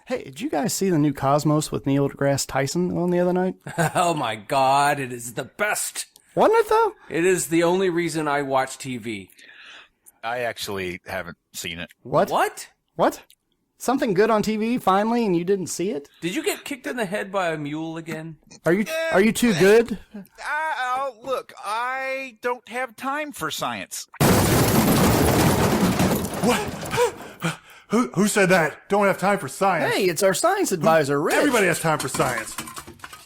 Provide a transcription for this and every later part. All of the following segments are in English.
Hey, did you guys see the new Cosmos with Neil deGrasse Tyson on the other night? Oh my God, it is the best. Wasn't it, though? It is the only reason I watch TV. I actually haven't seen it. What? What? Something good on TV finally, and you didn't see it? Did you get kicked in the head by a mule again? Are you too good? Look, I don't have time for science. What? Who said that? Don't have time for science. Hey, it's our science advisor, Rich. Everybody has time for science.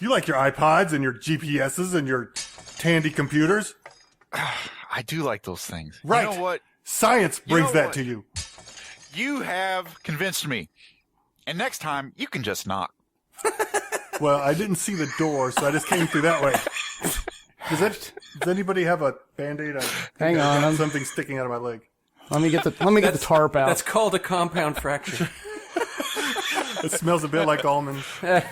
You like your iPods and your GPSs and your Tandy computers? I do like those things. Right. You know what? Science brings that what? to you. You have convinced me. And next time, you can just knock. Well, I didn't see the door, so I just came through that way. Does anybody have a Band-Aid? Hang on, got something sticking out of my leg. Let me get the tarp out. That's called a compound fracture. It smells a bit like almonds. Just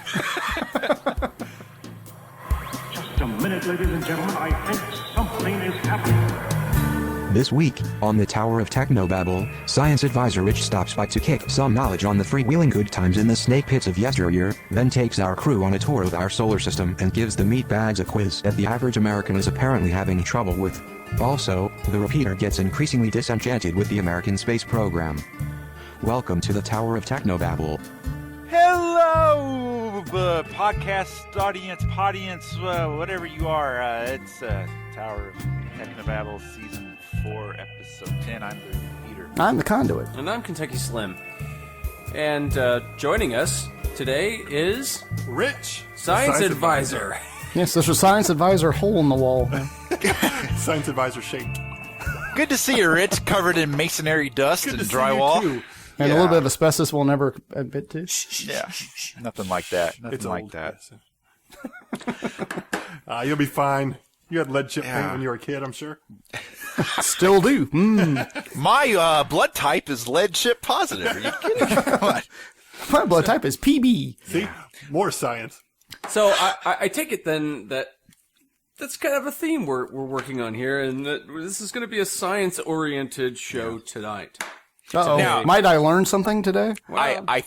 a minute, ladies and gentlemen. I think something is happening. This week, on the Tower of Technobabble, science advisor Rich stops by to kick some knowledge on the freewheeling good times in the snake pits of yesteryear, then takes our crew on a tour of our solar system and gives the meatbags a quiz that the average American is apparently having trouble with. Also, the repeater gets increasingly disenchanted with the American space program. Welcome to the Tower of Technobabble. Hello, podcast audience, whatever you are. It's Tower of Technobabble, Season 4, Episode 10. I'm the repeater. I'm the conduit. And I'm Kentucky Slim. And joining us today is Rich. Science Advisor. Yes, there's a science advisor hole in the wall. Science advisor shake. Good to see you, Rich, covered in masonry dust and drywall. See you too. And a little bit of asbestos we'll never admit to. Yeah, nothing like that. Nothing It's like old. that. You'll be fine. You had lead chip paint when you were a kid, I'm sure. Still do. Mm. My blood type is lead chip positive. Are you kidding? What? My blood type is PB. See? More science. So I take it then that's kind of a theme we're working on here, and that this is going to be a science-oriented show tonight. Uh-oh. Now- Might I learn something today? I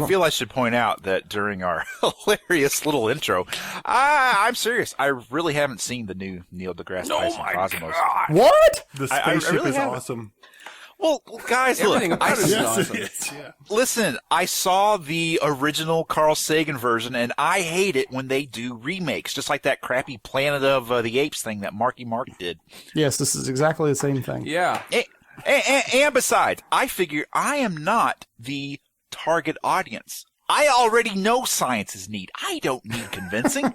feel I should point out that during our hilarious little intro, I'm serious. I really haven't seen the new Neil deGrasse Tyson Cosmos. What? The I spaceship really is haven't. awesome. Well, guys, Everything look. about it is Yes, awesome. it is. Yeah. Listen, I saw the original Carl Sagan version, and I hate it when they do remakes, just like that crappy Planet of the Apes thing that Marky Mark did. Yes, this is exactly the same thing. Yeah. And besides, I figure I am not the target audience. I already know science is neat. I don't need convincing.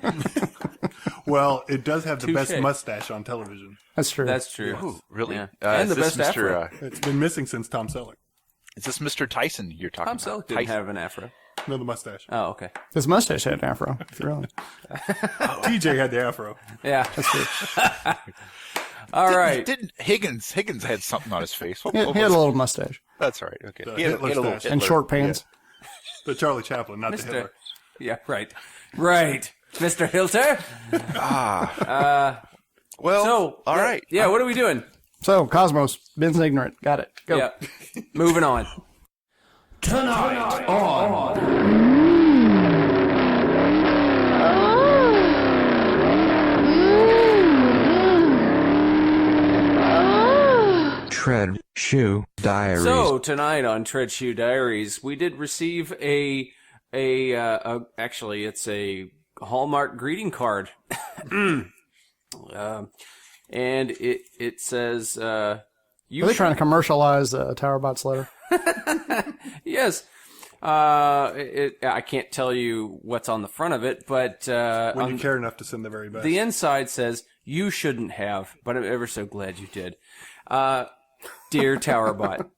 Well, it does have the best Touche. mustache on television. That's true. That's true. Ooh, really? Yeah. And Is the this best afro. It's been missing since Tom Selleck. Is this Mr. Tyson you're talking Tom about? Selleck didn't Tyson. have an afro. No, the mustache. Oh, okay. His mustache had an afro, if you really. TJ had the afro. Yeah. That's true. All right. Didn't Higgins had something on his face. What He had a was it? little mustache. That's all right. Okay. The He had a Hitler little stash. And Hitler. short pants. The Charlie Chaplin, not the Mr. Hitler. Yeah, right. Right. Mr. Hilter. Well, So, all right. Yeah, what are we doing? So, Cosmos, Ben's ignorant. Got it. Go. Yeah. Moving on. Tread, Shoe, Diaries. So tonight on Tread Shoe Diaries, we did receive actually it's a Hallmark greeting card, and it says Are they trying to commercialize Towerbot's letter? yes. I can't tell you what's on the front of it, but When you care enough to send the very best. the inside says, "You shouldn't have, but I'm ever so glad you did." Dear Towerbot,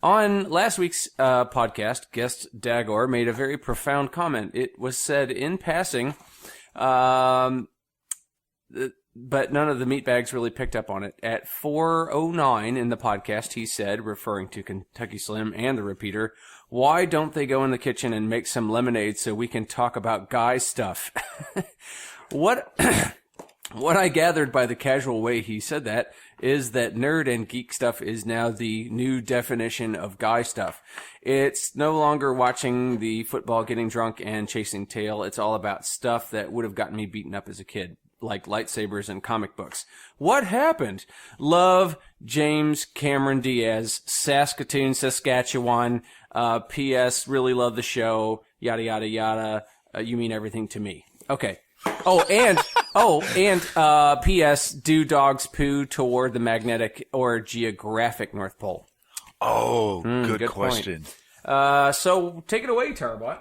on last week's podcast, guest Dagor made a very profound comment. It was said in passing, but none of the meatbags really picked up on it. At 4:09 in the podcast, he said, referring to Kentucky Slim and the repeater, "Why don't they go in the kitchen and make some lemonade so we can talk about guy stuff?" What What I gathered by the casual way he said that is that nerd and geek stuff is now the new definition of guy stuff. It's no longer watching the football, getting drunk, and chasing tail. It's all about stuff that would have gotten me beaten up as a kid, like lightsabers and comic books. What happened? Love, James Cameron Diaz, Saskatoon, Saskatchewan. P.S. Really love the show. Yada, yada, yada. You mean everything to me. Okay. P.S. Do dogs poo toward the magnetic or geographic North Pole? Oh, good Point. question. So take it away, Tarbot.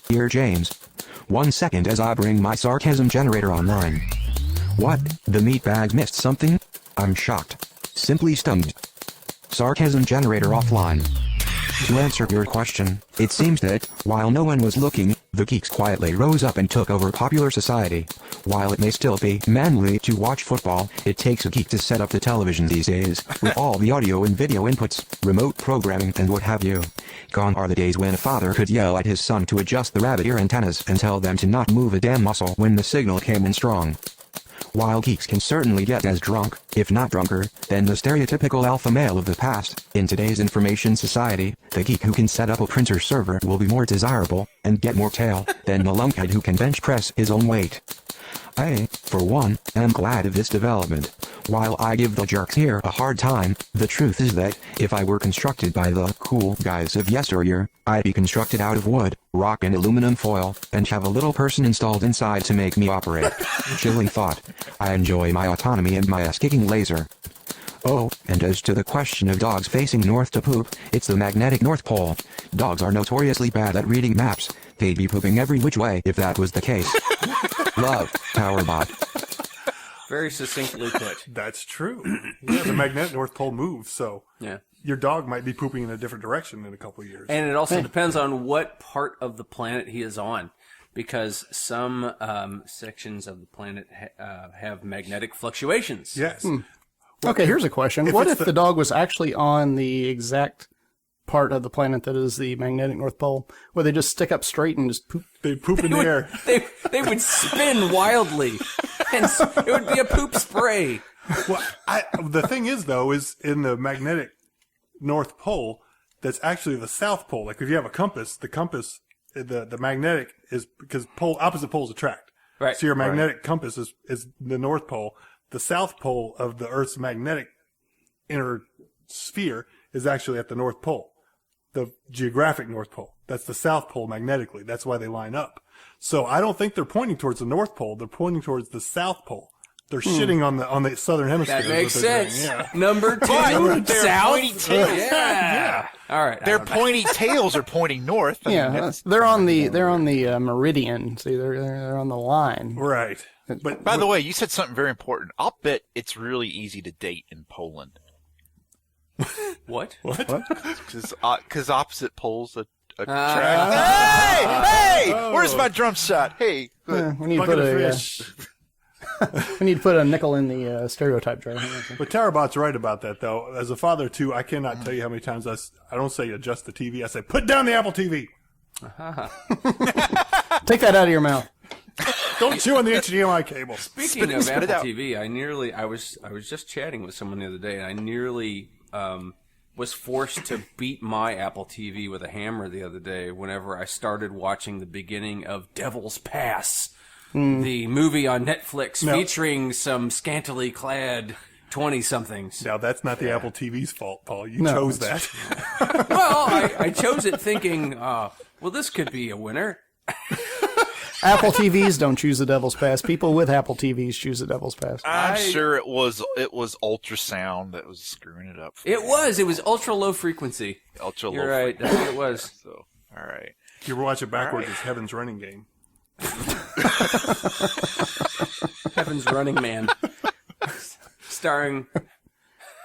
Dear James. 1 second as I bring my sarcasm generator online. What? The meatbag missed something? I'm shocked. Simply stunned. Sarcasm generator offline. To answer your question, it seems that, while no one was looking, the geeks quietly rose up and took over popular society. While it may still be manly to watch football, it takes a geek to set up the television these days, with all the audio and video inputs, remote programming and what have you. Gone are the days when a father could yell at his son to adjust the rabbit ear antennas and tell them to not move a damn muscle when the signal came in strong. While geeks can certainly get as drunk, if not drunker, than the stereotypical alpha male of the past, in today's information society, the geek who can set up a printer server will be more desirable, and get more tail, than the lunkhead who can bench press his own weight. I, for one, am glad of this development. While I give the jerks here a hard time, the truth is that, if I were constructed by the cool guys of yesteryear, I'd be constructed out of wood, rock and aluminum foil, and have a little person installed inside to make me operate. Chilling thought. I enjoy my autonomy and my ass-kicking laser. Oh, and as to the question of dogs facing north to poop, it's the magnetic North Pole. Dogs are notoriously bad at reading maps. They'd be pooping every which way if that was the case. Love, Powerbot. Very succinctly put. That's true. Yeah, the magnetic North Pole moves, so Yeah. your dog might be pooping in a different direction in a couple of years. And it also depends on what part of the planet he is on, because some sections of the planet have magnetic fluctuations. Yes. Okay, here's a question. What if the dog was actually on the exact part of the planet that is the magnetic North Pole, where they just stick up straight and just poop? They poop in the air. They would spin wildly, and it would be a poop spray. Well, the thing is, though, is in the magnetic North Pole, that's actually the South Pole. Like if you have a compass, the magnetic is because opposite poles attract. Right. So your magnetic compass is the North Pole. The South Pole of the Earth's magnetic inner sphere is actually at the North Pole. The geographic North Pole. That's the South Pole magnetically. That's why they line up. So I don't think they're pointing towards the North Pole. They're pointing towards the South Pole. They're shitting on the southern hemisphere. That makes sense. Yeah. Number two, But they're south. pointy tails. Yeah. All right. Their pointy tails are pointing north. I mean, Yeah, they're on the meridian. See, they're on the line. Right. But by the way, you said something very important. I'll bet it's really easy to date in Poland. What? Because opposite poles attract. Hey! Where's my drum shot? Hey. We need to bucket put of a fish. we need to put a nickel in the stereotype tray. But Tarabot's right about that, though. As a father, too, I cannot tell you how many times I don't say adjust the TV. I say, put down the Apple TV. Take that out of your mouth. Don't chew on the HDMI cable. Speaking of Apple TV, I was just chatting with someone the other day, and I nearly was forced to beat my Apple TV with a hammer the other day whenever I started watching the beginning of Devil's Pass, the movie on Netflix featuring some scantily clad 20-somethings. Now, that's not the Apple TV's fault, Paul. You chose that. Well, I chose it thinking, well, this could be a winner. Apple TVs don't choose the Devil's Pass. People with Apple TVs choose the Devil's Pass. I'm sure it was ultrasound that was screwing it up. It was ultra low frequency. Ultra low. You're right. That's what it was. So, all right. If you ever watch it backwards, it's Heaven's Running Game. Heaven's Running Man. Starring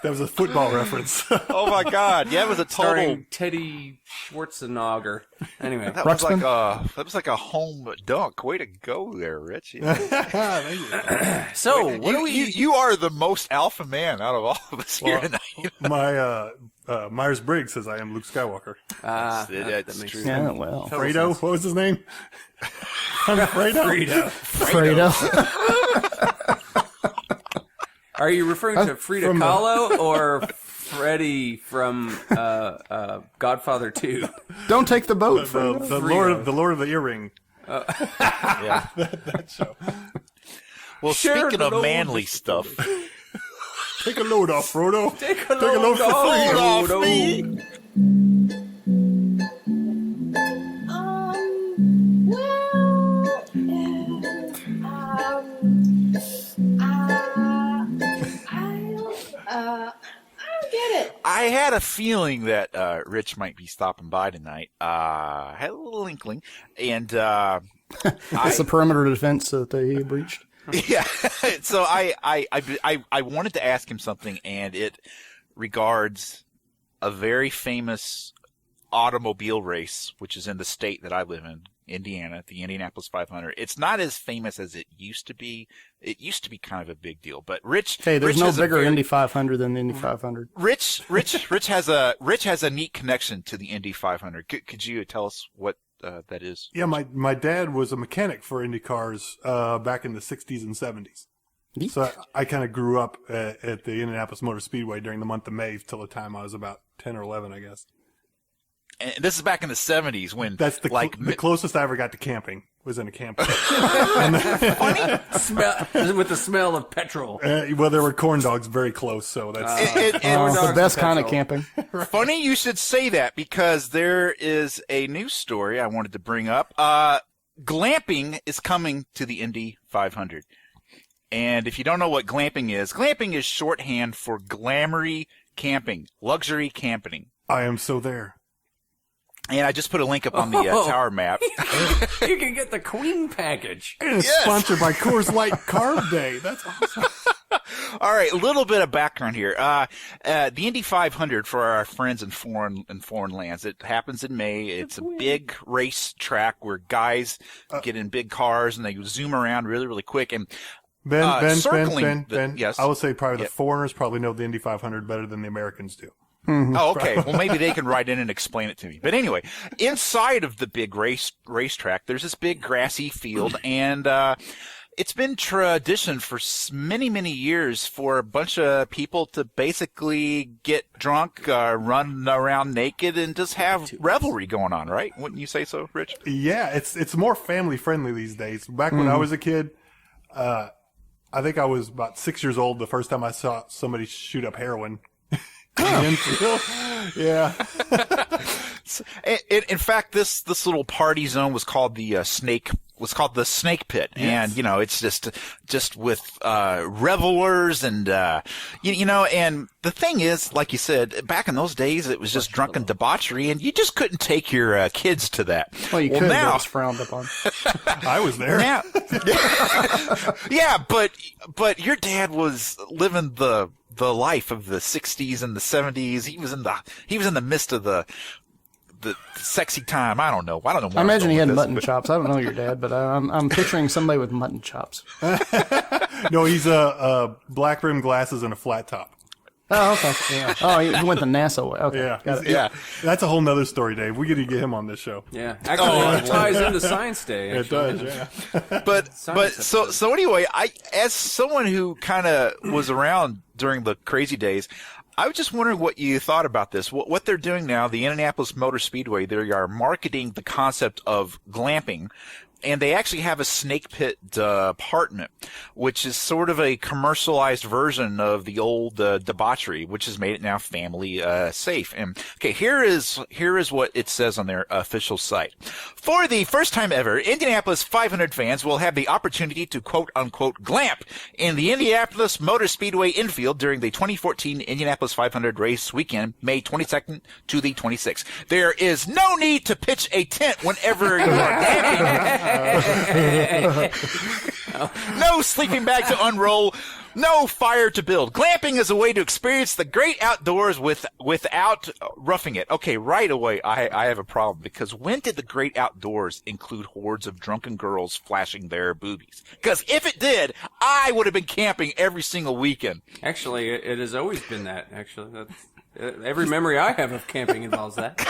That was a football reference. Oh my God! Yeah, it was a total. starring Teddy Schwarzenegger. Anyway, That was like a home dunk. Way to go there, Rich. Yeah. so what do we? You are the most alpha man out of all of us here tonight. My Myers-Briggs says I am Luke Skywalker. That makes true. sense. Yeah, well. Fredo? What was his name? I'm Fredo. Fredo. Are you referring to Frida Kahlo or Freddy from Godfather 2? Don't take the boat. The Lord of the Earring. Yeah. That show. Well, Share speaking the of load. manly stuff, Take a load off, Frodo. Take a load for free. load off me. I don't get it. I had a feeling that Rich might be stopping by tonight. I had a little inkling, and That's the perimeter defense that he breached. yeah. So I wanted to ask him something, and it regards a very famous automobile race, which is in the state that I live in, Indiana, the Indianapolis 500. It's not as famous as it used to be. It used to be kind of a big deal, but Rich. Hey, there's Rich no has a bigger very- Indy 500 than the Indy 500. Rich has a neat connection to the Indy 500. Could you tell us what that is? Yeah, my dad was a mechanic for Indy cars back in the 60s and 70s. Neat. So I kind of grew up at the Indianapolis Motor Speedway during the month of May till the time I was about 10 or 11, I guess. And this is back in the 70s when That's the the closest I ever got to camping was in a camper. Smell with the smell of petrol. Well, there were corn dogs very close, so that's The best kind of camping. Funny you should say that, because there is a news story I wanted to bring up. Glamping is coming to the Indy 500. And if you don't know what glamping is shorthand for glamoury camping, luxury camping. I am so there. And I just put a link up on the tower map. You can get the Queen package. And it's sponsored by Coors Light Carb Day. That's awesome. All right, a little bit of background here. The Indy 500 for our friends in foreign lands. It happens in May. It's a big race track where guys get in big cars and they zoom around really, really quick. And Ben, yes. I would say probably the foreigners probably know the Indy 500 better than the Americans do. Oh, okay. Well, maybe they can write in and explain it to me. But anyway, inside of the big racetrack, there's this big grassy field, and it's been tradition for many, many years for a bunch of people to basically get drunk, run around naked, and just have revelry going on, right? Wouldn't you say so, Rich? Yeah, it's more family friendly these days. Back when I was a kid, I think I was about 6 years old the first time I saw somebody shoot up heroin. Yeah. In fact, this little party zone was called the snake pit. Yes. And, it's just with, revelers and, and the thing is, like you said, back in those days, it was just drunken debauchery and you just couldn't take your, kids to that. Well, you could, but now, it's frowned upon. I was there. now, yeah, but your dad was living the life of the 60s and the 70s. He was in the midst of the sexy time. I don't know. Where I imagine he had mutton mutton chops. I don't know your dad, but I'm picturing somebody with mutton chops. No, he's a black rim glasses and a flat top. Oh, okay. Yeah. Oh, he went the NASA way. Okay. Yeah. Got it. Yeah. That's a whole nother story, Dave. We got to get him on this show. Yeah. Actually, it ties into Science Day. It Actually. does, yeah. But Science so anyway, as someone who kind of was around during the crazy days, I was just wondering what you thought about this. What they're doing now, the Indianapolis Motor Speedway, they are marketing the concept of glamping. And they actually have a snake pit department, which is sort of a commercialized version of the old debauchery, which has made it now family safe. And okay, here is what it says on their official site. For the first time ever, Indianapolis 500 fans will have the opportunity to quote unquote glamp in the Indianapolis Motor Speedway infield during the 2014 Indianapolis 500 race weekend, May 22nd to the 26th. There is no need to pitch a tent whenever you are glamping. No sleeping bag to unroll. No fire to build. Glamping is a way to experience the great outdoors without roughing it. Okay, right away, I have a problem, because when did the great outdoors include hordes of drunken girls flashing their boobies? Because if it did, I would have been camping every single weekend. Actually, it has always been that. Actually, every memory I have of camping involves that.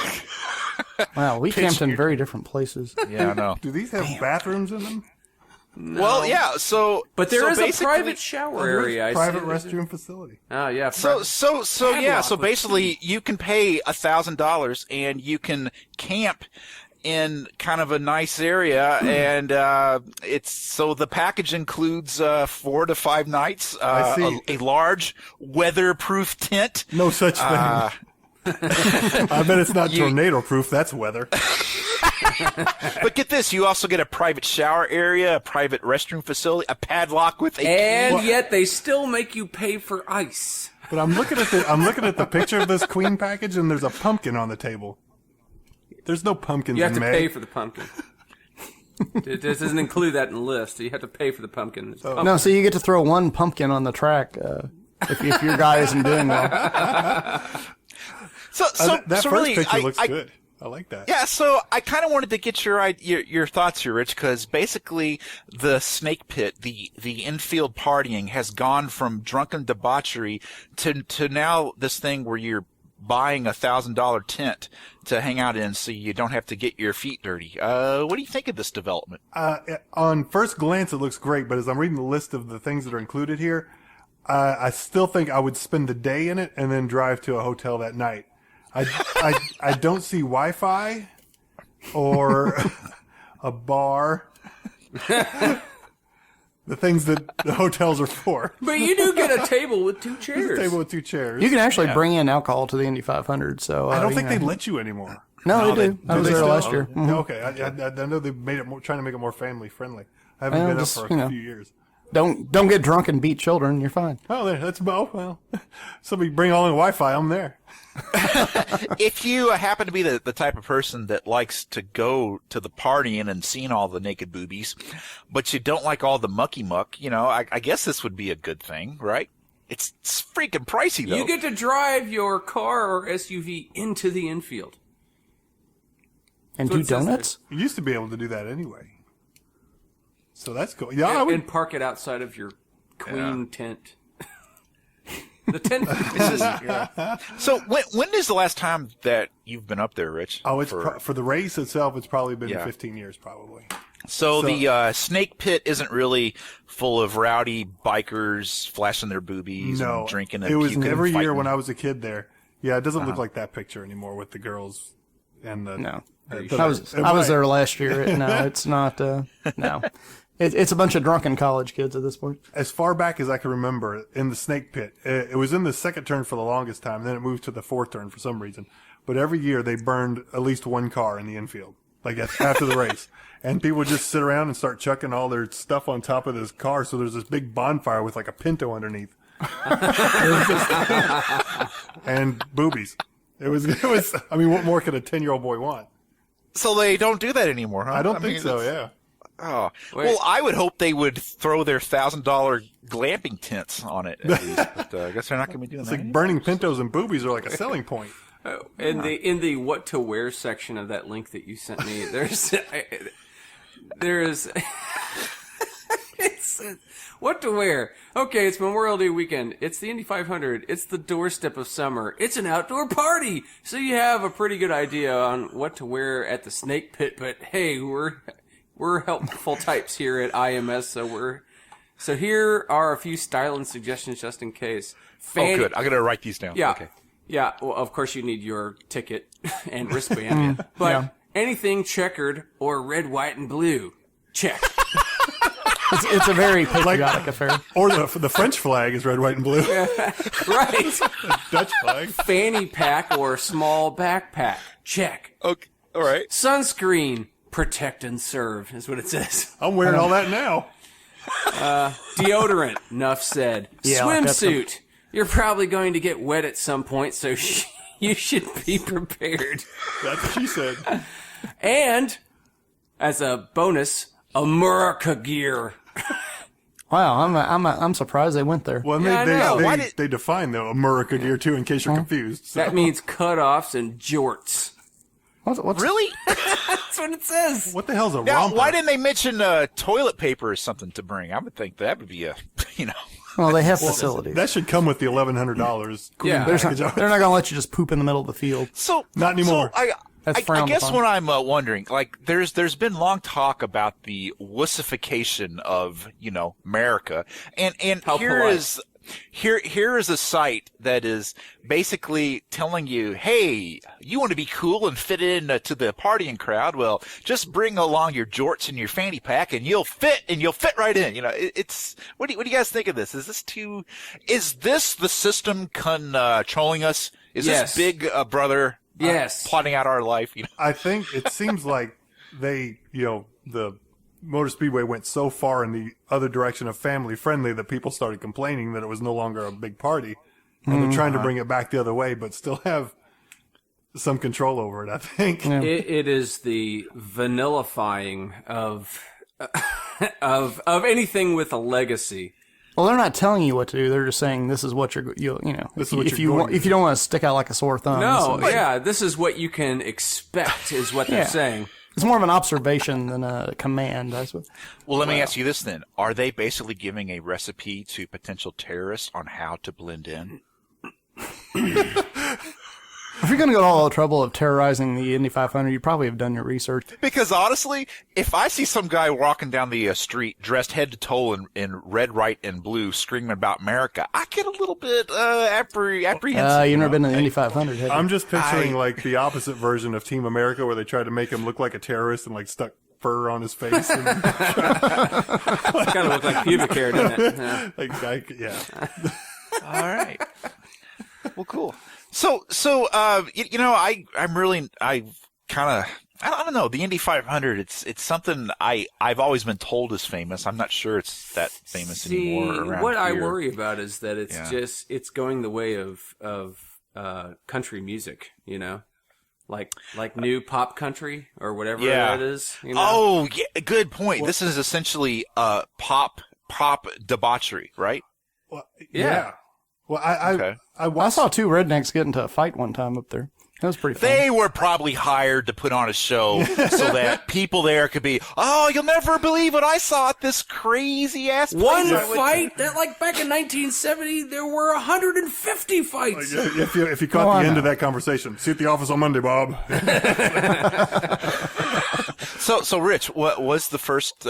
Wow, we camped in very different places. Yeah, I know. Do these have bathrooms in them? Well, yeah. So, But there is a basically- private shower area. I Private see. restroom facility. Oh, yeah. So yeah. So Padlock. basically, you can pay $1,000 and you can camp in kind of a nice area, and so the package includes 4 to 5 nights, I see. a large weatherproof tent. No such thing. I bet it's not tornado proof. That's weather. But get this, you also get a private shower area, a private restroom facility, a padlock with a And yet they still make you pay for ice. But I'm looking at the picture of this queen package, and there's a pumpkin on the table. There's no pumpkins You have in to May. pay for the pumpkin. It doesn't include that in the list. You have to pay for the pumpkin. It's pumpkin. No, so you get to throw one pumpkin on the track if your guy isn't doing well. So that so first really, picture looks good. I like that. Yeah, so I kind of wanted to get your thoughts here, Rich, because basically the snake pit, the infield partying has gone from drunken debauchery to now this thing where you're buying $1,000 tent to hang out in so you don't have to get your feet dirty. What do you think of this development? On first glance, it looks great, but as I'm reading the list of the things that are included here, I still think I would spend the day in it and then drive to a hotel that night. I don't see Wi-Fi or a bar. The things that the hotels are for. But you do get a table with 2 chairs. A table with 2 chairs. You can actually bring in alcohol to the Indy 500. So I don't think they let you anymore. No, they do. I Do was they there still? last year. Mhm. Okay, I know they've made it trying to make it more family friendly. I haven't Well, been up just, for you a know. few years. Don't get drunk and beat children. You're fine. Oh, that's well. Somebody bring all in Wi-Fi. I'm there. If you happen to be the type of person that likes to go to the partying and seeing all the naked boobies, but you don't like all the mucky muck, I guess this would be a good thing, right? It's freaking pricey, though. You get to drive your car or SUV into the infield. And That's what do it says donuts? You used to be able to do that anyway. So that's cool. Yeah, I would. And park it outside of your queen tent. The tent. So when is the last time that you've been up there, Rich? Oh, it's for the race itself. It's probably been Yeah. 15 years, probably. So the snake pit isn't really full of rowdy bikers flashing their boobies No, and drinking and it was puking and every year fighting. when I was a kid there. Yeah, it doesn't look like that picture anymore with the girls and the. No. the- I was there last year. No, it's not. No. It's a bunch of drunken college kids at this point. As far back as I can remember, in the snake pit, it was in the second turn for the longest time. Then it moved to the fourth turn for some reason. But every year they burned at least one car in the infield, like after the race. And people would just sit around and start chucking all their stuff on top of this car. So there's this big bonfire with like a Pinto underneath. And boobies. It was, I mean, what more could a 10-year-old boy want? So they don't do that anymore, huh? I don't think mean, so, it's- yeah. Oh, Wait. well, I would hope they would throw their $1,000 glamping tents on it at least, but I guess they're not going to be doing It's that. like burning Pintos and boobies are like a selling point. In the what to wear section of that link that you sent me, there's it's what to wear. Okay, it's Memorial Day weekend. It's the Indy 500. It's the doorstep of summer. It's an outdoor party. So you have a pretty good idea on what to wear at the snake pit. But hey, we're helpful types here at IMS, so here are a few styling suggestions just in case. Oh, good. I'm going to write these down. Yeah. Okay. Yeah. Well, of course you need your ticket and wristband. But anything checkered or red, white, and blue, check. It's a very patriotic affair. Or the French flag is red, white, and blue. Right. Dutch flag. Fanny pack or small backpack, check. Okay. All right. Sunscreen, protect and serve is what it says. I'm wearing all that now. Deodorant, enough said. Yeah, like that's Swimsuit, you're probably going to get wet at some point, so you should be prepared. That's what she said. And, as a bonus, America gear. Wow, I'm surprised they went there. Well, Yeah, I know. Why they define the America gear too, in case you're confused. So. That means cutoffs and jorts. What's Really? That's what it says. What the hell's a Now, romper? why didn't they mention toilet paper or something to bring? I would think that would be a, Well, they have facilities. That should come with the $1,100. Yeah. They're package. not going to let you just poop in the middle of the field. So Not anymore. So That's I frowned guess upon. what I'm wondering, like, there's been long talk about the wussification of, America, and How polite. here is a site that is basically telling you, hey, you want to be cool and fit in to the partying crowd? Well, just bring along your jorts and your fanny pack, and you'll fit right in. It's what do you guys think of this? Is this the system controlling us? Is Yes. this Big Brother? Yes. Plotting out our life. I think it seems like the Motor Speedway went so far in the other direction of family friendly that people started complaining that it was no longer a big party. And they're trying to bring it back the other way, but still have some control over it, I think. Yeah. It is the vanillifying of of anything with a legacy. Well, they're not telling you what to do. They're just saying this is what This if is what if you're going to if you don't want to stick out like a sore thumb. No, this is- yeah, this is what you can expect, is what they're Yeah. saying. It's more of an observation than a command, I suppose. Well, let me ask you this then. Are they basically giving a recipe to potential terrorists on how to blend in? If you're going to go to all the trouble of terrorizing the Indy 500, you probably have done your research. Because honestly, if I see some guy walking down the street dressed head to toe in red, white, and blue screaming about America, I get a little bit apprehensive. You've never been to the Indy 500, have you? I'm just picturing like the opposite version of Team America where they tried to make him look like a terrorist and like stuck fur on his face. And, Kind of look like pubic hair, doesn't it? Yeah. All right. Well, cool. So, I don't know. The Indy 500, it's something I've always been told is famous. I'm not sure it's that famous anymore around what here. I worry about is that it's Yeah. it's going the way of country music, like new pop country or whatever that is. Oh, yeah, good point. This is essentially pop debauchery, right? well, Yeah. Well, Okay. I saw two rednecks get into a fight one time up there. That was pretty fun. They were probably hired to put on a show so that people there could be, oh, you'll never believe what I saw at this crazy ass place. One fight that, like back in 1970, there were 150 fights. If you caught the end of that conversation, see you at the office on Monday, Bob. So Rich, what was the first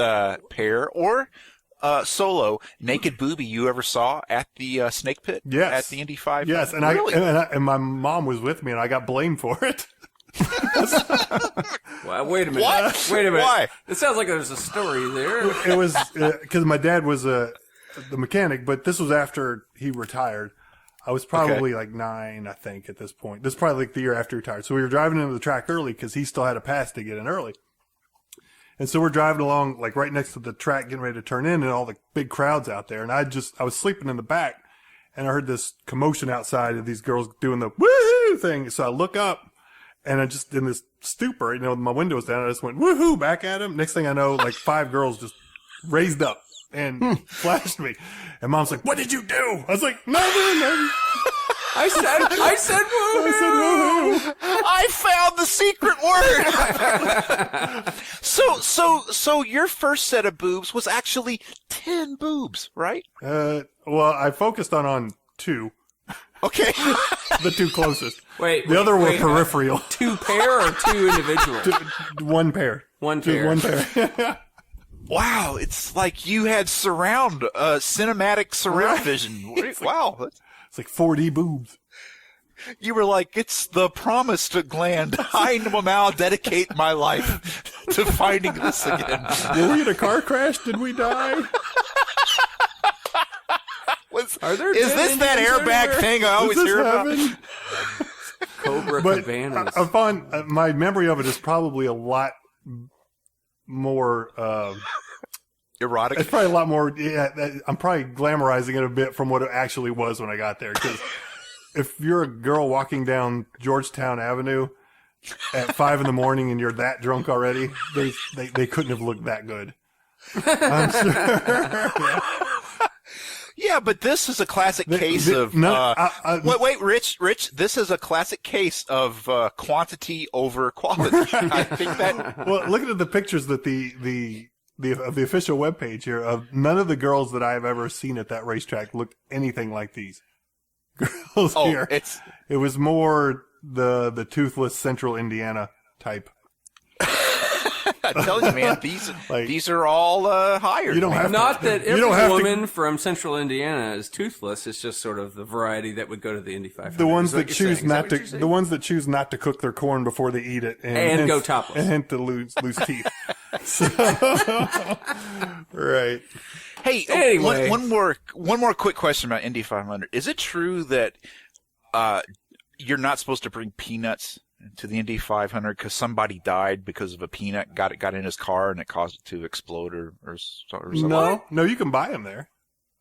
pair or solo naked booby you ever saw at the Snake Pit? Yes. At the Indy 5? Yes, and Really? and my mom was with me, and I got blamed for it. Well, wait a minute. What? Wait a minute. Why? It sounds like there's a story there. It was because my dad was the mechanic, but this was after he retired. I was probably like 9, I think, at this point. This is probably like the year after he retired. So we were driving into the track early because he still had a pass to get in early. And so we're driving along, like right next to the track, getting ready to turn in, and all the big crowds out there. And I was sleeping in the back, and I heard this commotion outside of these girls doing the woohoo thing. So I look up, and I just in this stupor, my window was down. I just went woohoo back at him. Next thing I know, like 5 girls just raised up and flashed me. And Mom's like, "What did you do?" I was like, "Nothing." I said woo. I said woohoo. I found the secret word. So your first set of boobs was actually 10 boobs, right? Well, I focused on 2, Okay. the 2 closest. Wait, The other were wait. peripheral. 2 pair or 2 individual? 1 pair. One Just pair. 1 pair. Wow, it's like you had cinematic surround vision. Wow. It's like 4D boobs. You were like, it's the promised gland. I will now dedicate my life to finding this again. Were we in a car crash? Did we die? Are there Is dead this that Indians airbag everywhere? thing I always Is this hear about? heaven? Cobra But Cabanas. I found my memory of it is probably a lot more. Erotic? It's probably a lot more. Yeah, I'm probably glamorizing it a bit from what it actually was when I got there. Because if you're a girl walking down Georgetown Avenue at 5 a.m. and you're that drunk already, they couldn't have looked that good. I'm sure. Yeah, but this is a classic case of. Wait, Rich. This is a classic case of quantity over quality. I think that. Well, looking at the pictures that the official webpage here of none of the girls that I've ever seen at that racetrack looked anything like these girls here. It's It was more the toothless Central Indiana type. I'm telling you, man, these are all hired. You don't have Not that every don't have to- woman from central Indiana is toothless. It's just sort of the variety that would go to the Indy 500. The ones is what that you're choose saying. Is that not what to, you're saying? the ones that choose not to cook their corn before they eat it, And hence- go topless. and hence to lose teeth. So, right. Hey, Anyway. one more quick question about Indy 500. Is it true that you're not supposed to bring peanuts to the Indy 500 because somebody died because of a peanut got in his car and it caused it to explode or something? No, you can buy them there.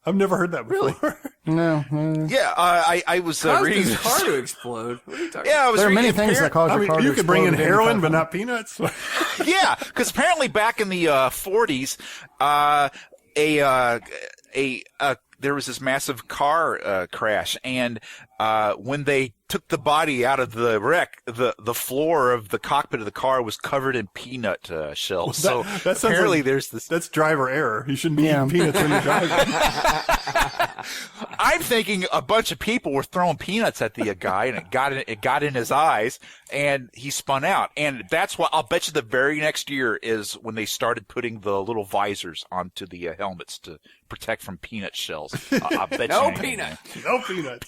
I've never heard that before. No. Yeah, I was Caused reading his this. car to explode. What are you talking Yeah, I was There are reading many things that cause I your mean, car to you could bring in explode at heroin, any but time. not peanuts. Yeah, because apparently back in the 40s, there was this massive car crash, and when they took the body out of the wreck, the floor of the cockpit of the car was covered in peanut shells. That sounds apparently like- there's this. That's driver error. You shouldn't be eating peanuts when you're driving. I'm thinking a bunch of people were throwing peanuts at the guy, and it got in his eyes, and he spun out. And that's why I'll bet you the very next year is when they started putting the little visors onto the helmets to protect from peanut shells. I bet No you peanut. No peanuts.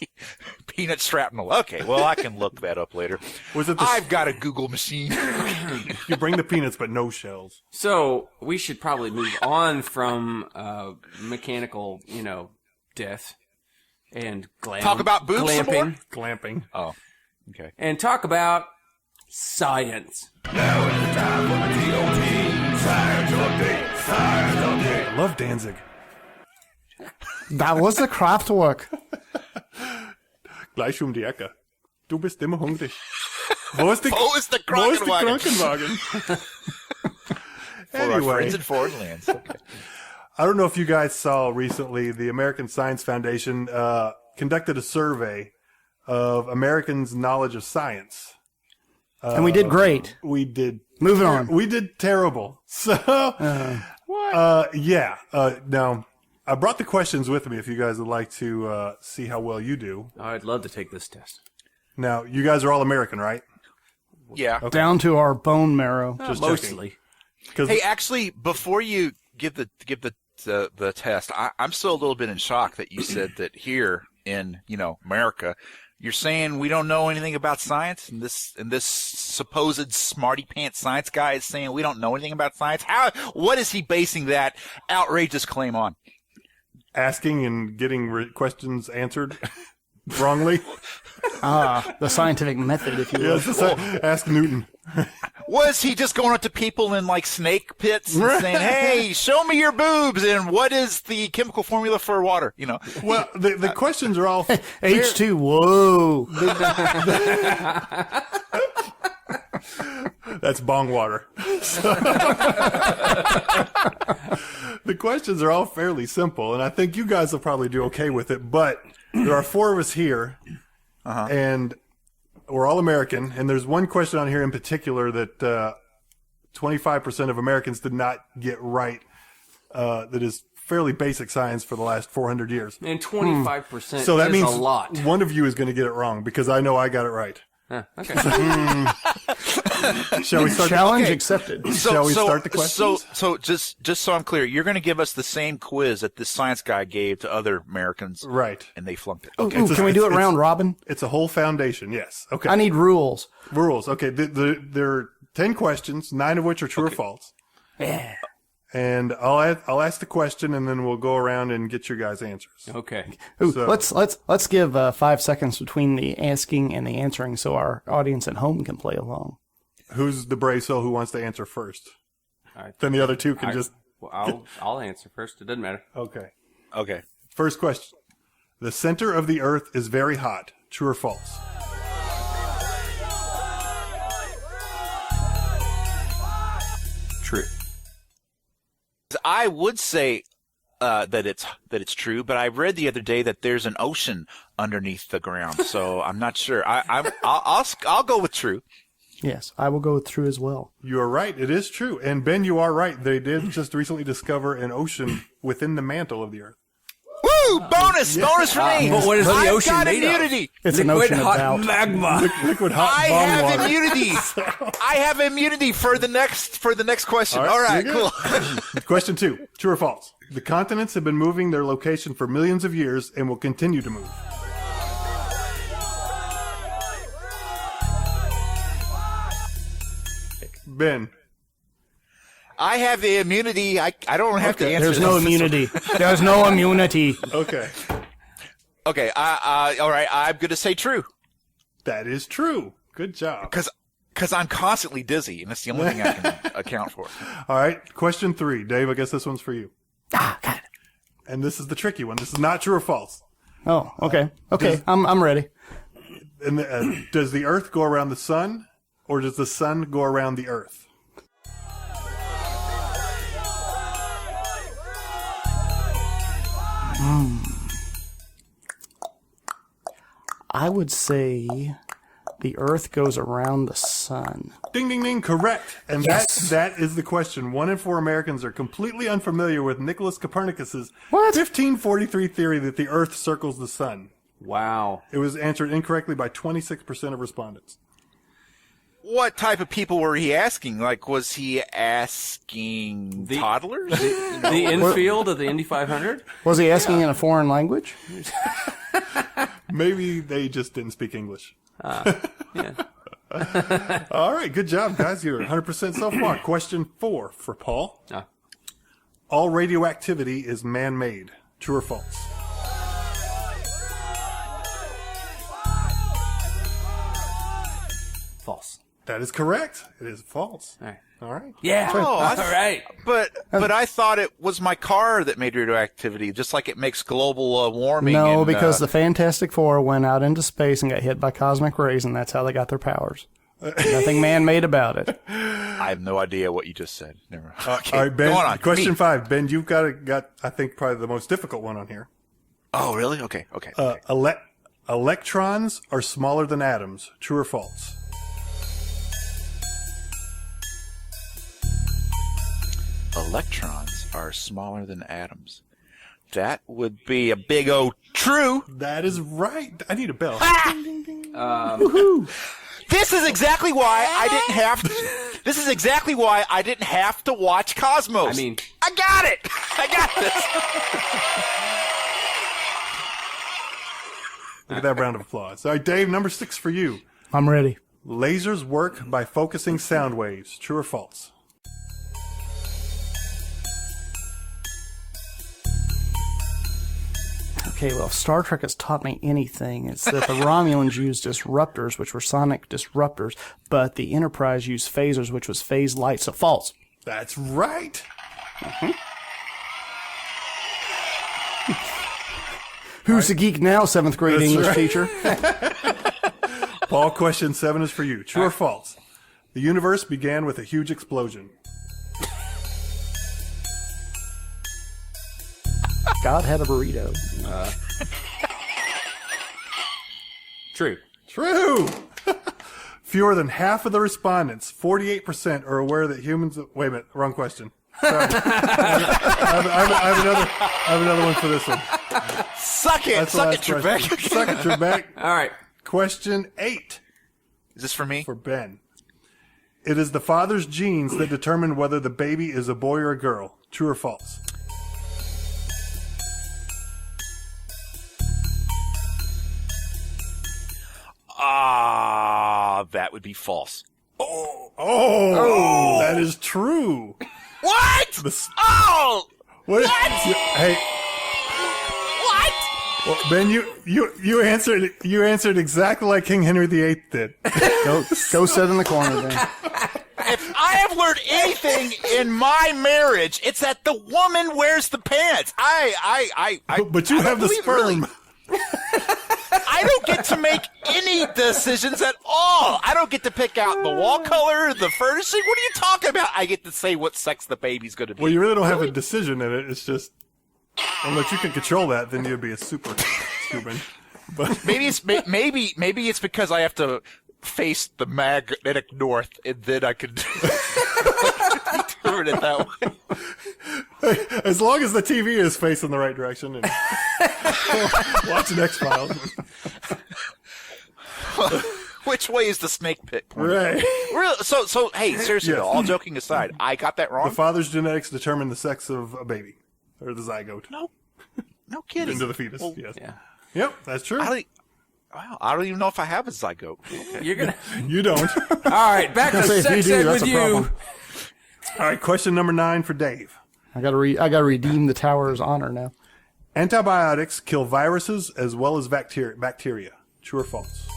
peanut shrapnel. Okay, well I can look that up later. Was it the- I've got a Google machine. You bring the peanuts, but no shells. So we should probably move on from mechanical, death and Talk about boobs some more? glamping, Glamping. Oh, okay. and talk about science. I love Danzig. That was the Kraftwerk. Gleich die Ecke. Du bist immer hungrig. Wo ist die Krankenwagen? Krankenwagen? For our Anyway, friends in foreign lands. Okay. I don't know if you guys saw recently, the American Science Foundation conducted a survey of Americans' knowledge of science. And we did great. We did. Moving on. We did terrible. So, now, I brought the questions with me if you guys would like to see how well you do. I'd love to take this test. Now, you guys are all American, right? Yeah. Down to our bone marrow. Just Mostly. 'Cause- Hey, actually, before you give the test, I'm still a little bit in shock that you said that here in America, you're saying we don't know anything about science, and this supposed smarty pants science guy is saying we don't know anything about science. What is he basing that outrageous claim on? asking and getting questions answered wrongly. The scientific method, if you will. Yes, ask Newton. Was he just going up to people in like snake pits and saying, "Hey, show me your boobs and what is the chemical formula for water?" Well, the questions are all H2, whoa. That's bong water. The questions are all fairly simple, and I think you guys will probably do okay with it. But there are four of us here, and we're all American. And there's one question on here in particular that 25% of Americans did not get right. That is fairly basic science for the last 400 years. And 25% So that is means a lot. one of you is going to get it wrong because I know I got it right. Okay. Shall we start? Challenge accepted. Shall we start the questions? So just so I'm clear, you're going to give us the same quiz that this science guy gave to other Americans, Right. and they flunked it. Ooh, can we do it round robin? It's a whole foundation. Yes. Okay. I need rules. Rules. Okay. There are 10 questions, 9 of which are true or false. Yeah. And I'll ask the question, and then we'll go around and get your guys' answers. Okay. Ooh, So- let's give 5 seconds between the asking and the answering, so our audience at home can play along. Who's the brave soul who wants to answer first? All right. Then the other two can just. Well, I'll answer first. It doesn't matter. Okay. Okay. First question: the center of the Earth is very hot. True or false? True. I would say that it's true, but I read the other day that there's an ocean underneath the ground, so I'm not sure. I'll go with true. Yes, I will go with true as well. You are right. It is true. And Ben, you are right. They did just recently discover an ocean within the mantle of the Earth. Woo! Bonus for me. But what is the I've ocean got made of? immunity. It's an Liquid ocean of hot doubt. magma. Liquid hot I bong have water. immunity. I have immunity for the next question. All right, you're cool. good. Question 2. True or false? The continents have been moving their location for millions of years and will continue to move. Ben. I have the immunity. I don't have to answer. There's no this. immunity. There's no immunity. Okay. Okay. All right. I'm going to say true That is true. Good job. because I'm constantly dizzy, and that's the only thing I can account for. All right. Question 3. Dave, I guess this one's for you. God. And this is the tricky one. This is not true or false. Oh, okay. Okay, I'm ready. And does the Earth go around the sun, or does the sun go around the Earth? I would say the Earth goes around the sun. Ding, ding, ding. Correct. And Yes. that is the question. 1 in 4 Americans are completely unfamiliar with Nicholas Copernicus's What? 1543 theory that the Earth circles the sun. Wow. It was answered incorrectly by 26% of respondents. What type of people were he asking? Like, was he asking toddlers? The infield of the Indy 500? Was he asking in a foreign language? Maybe they just didn't speak English. Yeah. All right, good job, guys. You're 100% so far. Question 4 for Paul. All radioactivity is man-made. True or false? False. That is correct. It is false. All right. All right. Yeah. All right. But I thought it was my car that made radioactivity, just like it makes global warming. No, and, because the Fantastic Four went out into space and got hit by cosmic rays, and that's how they got their powers. Nothing man-made about it. I have no idea what you just said. Never. Okay, All right, Ben. go on. Question Me. 5. Ben, you've got I think probably the most difficult one on here. Oh, really? Okay. Okay. Electrons are smaller than atoms. True or false? Electrons are smaller than atoms. That would be a big O true. That is right. I need a bell. This is exactly why I didn't have to. This is exactly why I didn't have to watch Cosmos. I mean, I got it. I got this. Look at that round of applause. All right, Dave, number 6 for you. I'm ready. Lasers work by focusing sound waves. True or false? Okay, well, if Star Trek has taught me anything, it's that the Romulans used disruptors, which were sonic disruptors, but the Enterprise used phasers, which was phase light, so false. That's right. Who's the geek now, 7th grade That's English right. teacher? Paul, question 7 is for you. True or false? The universe began with a huge explosion. God had a burrito. true. True. Fewer than half of the respondents, 48%, are aware that humans. Wait a minute, wrong question. Sorry. I have another one for this one. Suck it. That's the Suck last it, Trebek. question. Suck it, Trebek. All right. Question 8 Is this for me? for Ben. It is the father's genes that determine whether the baby is a boy or a girl. True or false? That would be false. Oh, that is true. What? The- Oh! What? What? Hey, What? well, Ben, you answered exactly like King Henry VIII did. Go sit in the corner, then. If I have learned anything in my marriage, it's that the woman wears the pants. But you I have the believe it, really. sperm. I don't get to make any decisions at all. I don't get to pick out the wall color, the furnishing. What are you talking about? I get to say what sex the baby's going to be. Well, you really don't have a decision in it. It's just unless you can control that, then you'd be a super human. But Maybe it's because I have to face the magnetic north, and then I can determine it that way. as long as the TV is facing the right direction. And Watch the X-Files. Which way is the snake pit pointing? Right. Real, so hey, seriously Yes. though, all joking aside, I got that wrong? The father's genetics determine the sex of a baby. Or the zygote. No kidding. Into the fetus, Well, yes. Yeah. Yep, that's true. I don't even know if I have a zygote. Okay. You're gonna. You don't. All right, back to Say, if sex you do, ed that's with a you. problem. All right, question number 9 for Dave. I gotta redeem the tower's honor now. Antibiotics kill viruses as well as bacteria. True or false?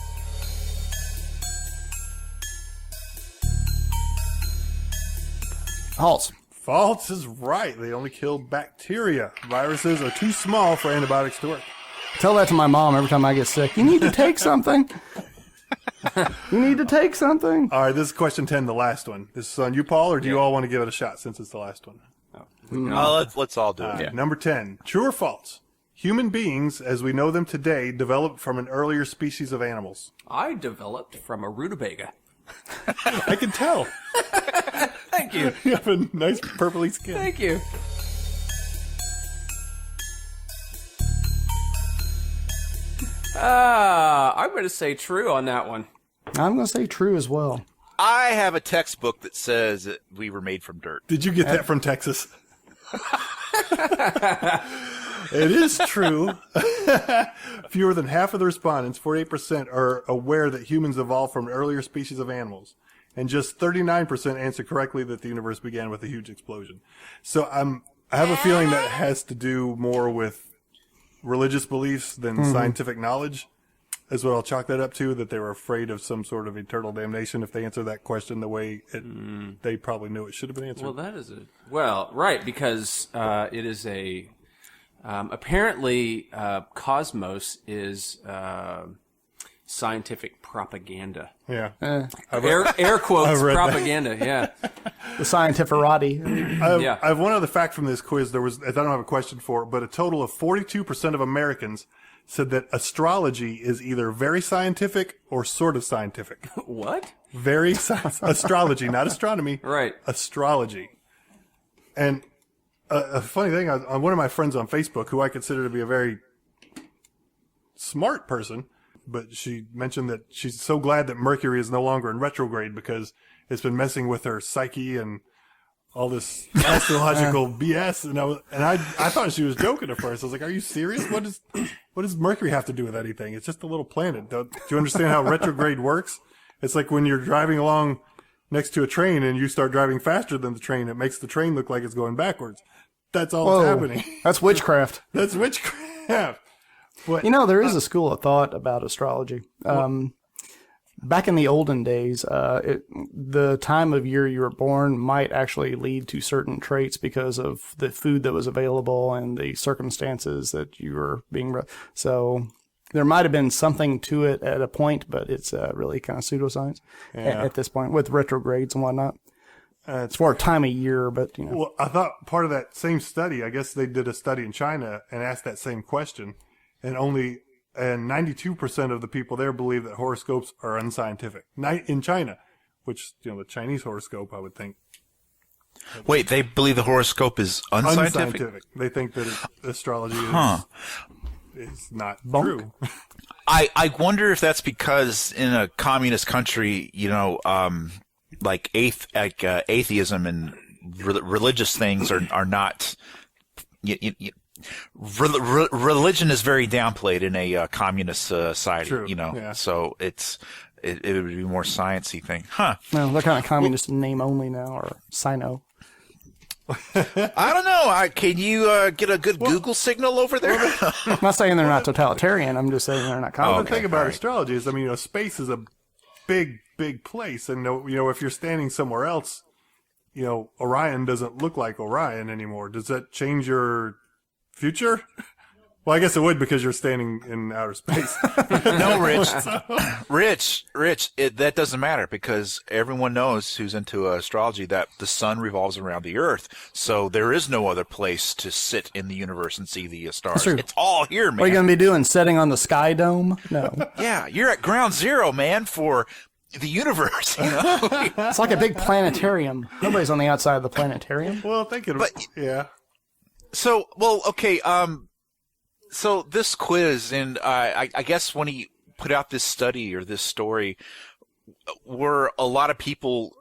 False. False is right. They only kill bacteria. Viruses are too small for antibiotics to work. Tell that to my mom every time I get sick. You need to take something. You need to take something. All right, this is question 10, the last one. This is on you, Paul, or do you all want to give it a shot since it's the last one? Let's all do it. Yeah. Number 10. True or false? Human beings, as we know them today, developed from an earlier species of animals. I developed from a rutabaga. I can tell. Thank you. You have a nice purpley skin. Thank you. I'm going to say true on that one. I'm gonna say true as well. I have a textbook that says that we were made from dirt. Did you get that from Texas? It is true. Fewer than half of the respondents, 48%, are aware that humans evolved from earlier species of animals. And just 39% answer correctly that the universe began with a huge explosion. So I have a feeling that has to do more with religious beliefs than scientific knowledge, is what I'll chalk that up to, that they were afraid of some sort of eternal damnation if they answer that question the way they probably knew it should have been answered. Well, that is a right, because it is a apparently Cosmos is scientific propaganda. Yeah. Air quotes I've read that. propaganda. Yeah. The scientiferati. I have one other fact from this quiz. I don't have a question for it, but a total of 42% of Americans said that astrology is either very scientific or sort of scientific. What? Very astrology, not astronomy. Right. Astrology. And a funny thing, one of my friends on Facebook, who I consider to be a very smart person, but she mentioned that she's so glad that Mercury is no longer in retrograde because it's been messing with her psyche and all this astrological BS. And I thought she was joking at first. I was like, "Are you serious? What does Mercury have to do with anything? It's just a little planet. Do you understand how retrograde works? It's like when you're driving along next to a train and you start driving faster than the train. It makes the train look like it's going backwards. That's all that's happening. That's witchcraft. That's witchcraft." But, There is a school of thought about astrology. Back in the olden days, the time of year you were born might actually lead to certain traits because of the food that was available and the circumstances that you were being. So there might have been something to it at a point, but it's really kind of pseudoscience at this point with retrogrades and whatnot. It's more time of year, but Well, I thought part of that same study, I guess they did a study in China and asked that same question, and 92% of the people there believe that horoscopes are unscientific. In China, which, the Chinese horoscope, I would think. Wait, they believe the horoscope is unscientific? They think that astrology is not true. I wonder if that's because in a communist country, like atheism and religious things are not. Religion is very downplayed in a communist society. True. Yeah. So it would be more sciencey thing, huh? no, they're kind of communist in name only now, or Sino. I don't know. Can you get a good Google signal over there? I'm not saying they're not totalitarian. I'm just saying they're not communist. The thing about astrology is, space is a big, big place, and if you're standing somewhere else, Orion doesn't look like Orion anymore. Does that change your future? Well, I guess it would because you're standing in outer space. No, Rich, that doesn't matter because everyone knows who's into astrology that the sun revolves around the earth. So there is no other place to sit in the universe and see the stars. It's all here, man. What are you going to be doing? Sitting on the Sky Dome? No. Yeah, you're at ground zero, man, for the universe. It's like a big planetarium. Nobody's on the outside of the planetarium. Well, yeah. So, okay, So this quiz, and I guess when he put out this study or this story, were a lot of people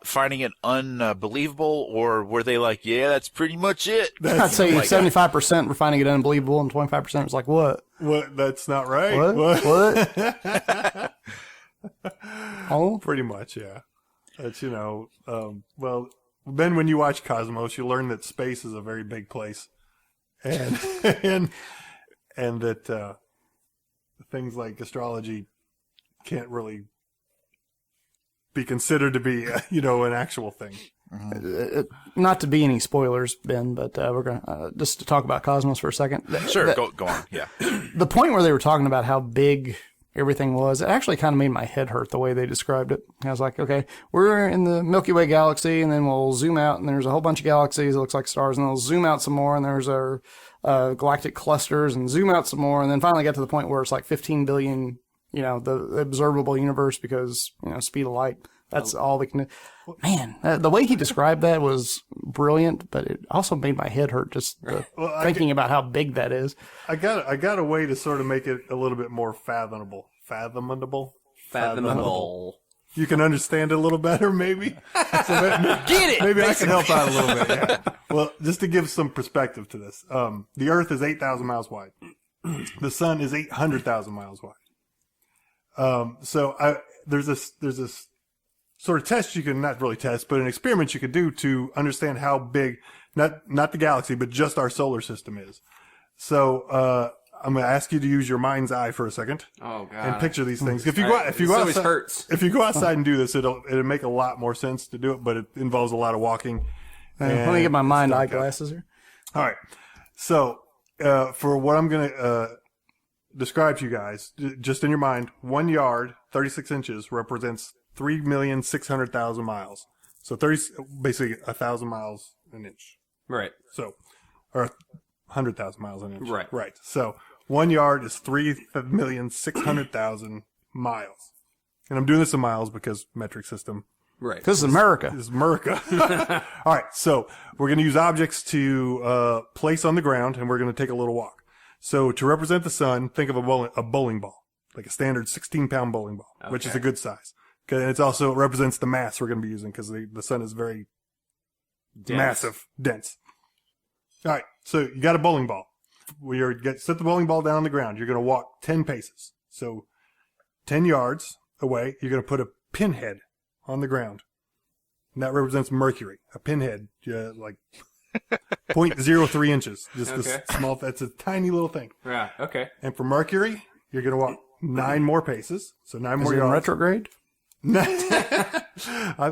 finding it unbelievable, or were they like, yeah, that's pretty much it? I'd say 75% were finding it unbelievable, and 25% was like, what? What? That's not right. What? Oh, Pretty much, yeah. That's, well, then when you watch Cosmos, you learn that space is a very big place. And, and that, things like astrology can't really be considered to be, an actual thing. not to be any spoilers, Ben, but we're gonna just to talk about Cosmos for a second. Sure, go on. Yeah. The point where they were talking about how big everything was, it actually kind of made my head hurt the way they described it. I was like, okay, we're in the Milky Way galaxy, and then we'll zoom out, and there's a whole bunch of galaxies that looks like stars, and then we'll zoom out some more, and there's our galactic clusters, and zoom out some more, and then finally get to the point where it's like 15 billion, the observable universe because, speed of light. That's all we can do. Man, the way he described that was brilliant, but it also made my head hurt just thinking about how big that is. I got a way to sort of make it a little bit more fathomable. Fathomable. You can understand it a little better, maybe. Get it! Maybe I can help out a little bit. Yeah. Well, just to give some perspective to this, the Earth is 8,000 miles wide. The Sun is 800,000 miles wide. So there's this sort of test you can, not really test, but an experiment you could do to understand how big, not the galaxy, but just our solar system is. So, I'm going to ask you to use your mind's eye for a second. Oh God. And picture these things. If you go outside and do this, it'll make a lot more sense to do it, but it involves a lot of walking. Let me get my mind eye glasses here. All right. So, for what I'm going to, describe to you guys, just in your mind, 1 yard, 36 inches represents 3,600,000 miles. So basically 1,000 miles an inch. Right. So, or 100,000 miles an inch. Right. Right. So 1 yard is 3,600,000 miles. And I'm doing this in miles because metric system. Right. Because it's America. This is America. All right. So we're going to use objects to place on the ground, and we're going to take a little walk. So to represent the sun, think of a bowling ball, like a standard 16-pound bowling ball, which is a good size. And it represents the mass we're going to be using because the sun is very massive, dense. All right. So you got a bowling ball. Set the bowling ball down on the ground. You're going to walk 10 paces. So 10 yards away, you're going to put a pinhead on the ground. And that represents Mercury. A pinhead, like 0.03 inches. Just this small, that's a tiny little thing. Yeah, okay. And for Mercury, you're going to walk 9 more paces. So 9 more yards. In retrograde? No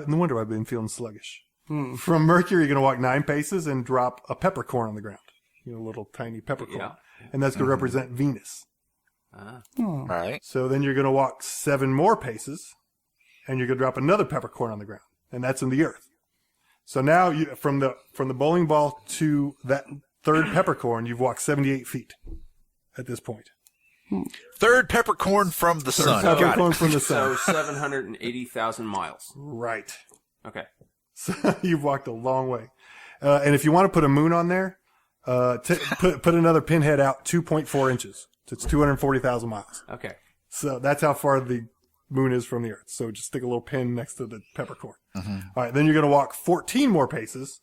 wonder I've been feeling sluggish. From Mercury, you're going to walk 9 paces and drop a peppercorn on the ground. A little tiny peppercorn. Yeah. And that's going to represent Venus. All right. So then you're going to walk 7 more paces and you're going to drop another peppercorn on the ground. And that's in the earth. So now from the bowling ball to that third peppercorn, you've walked 78 feet at this point. Third peppercorn from the sun. Peppercorn from the sun. So 780,000 miles. Right. Okay. So you've walked a long way. And if you want to put a moon on there, put another pinhead out 2.4 inches. So it's 240,000 miles. Okay. So that's how far the moon is from the earth. So just stick a little pin next to the peppercorn. Mm-hmm. All right. Then you're going to walk 14 more paces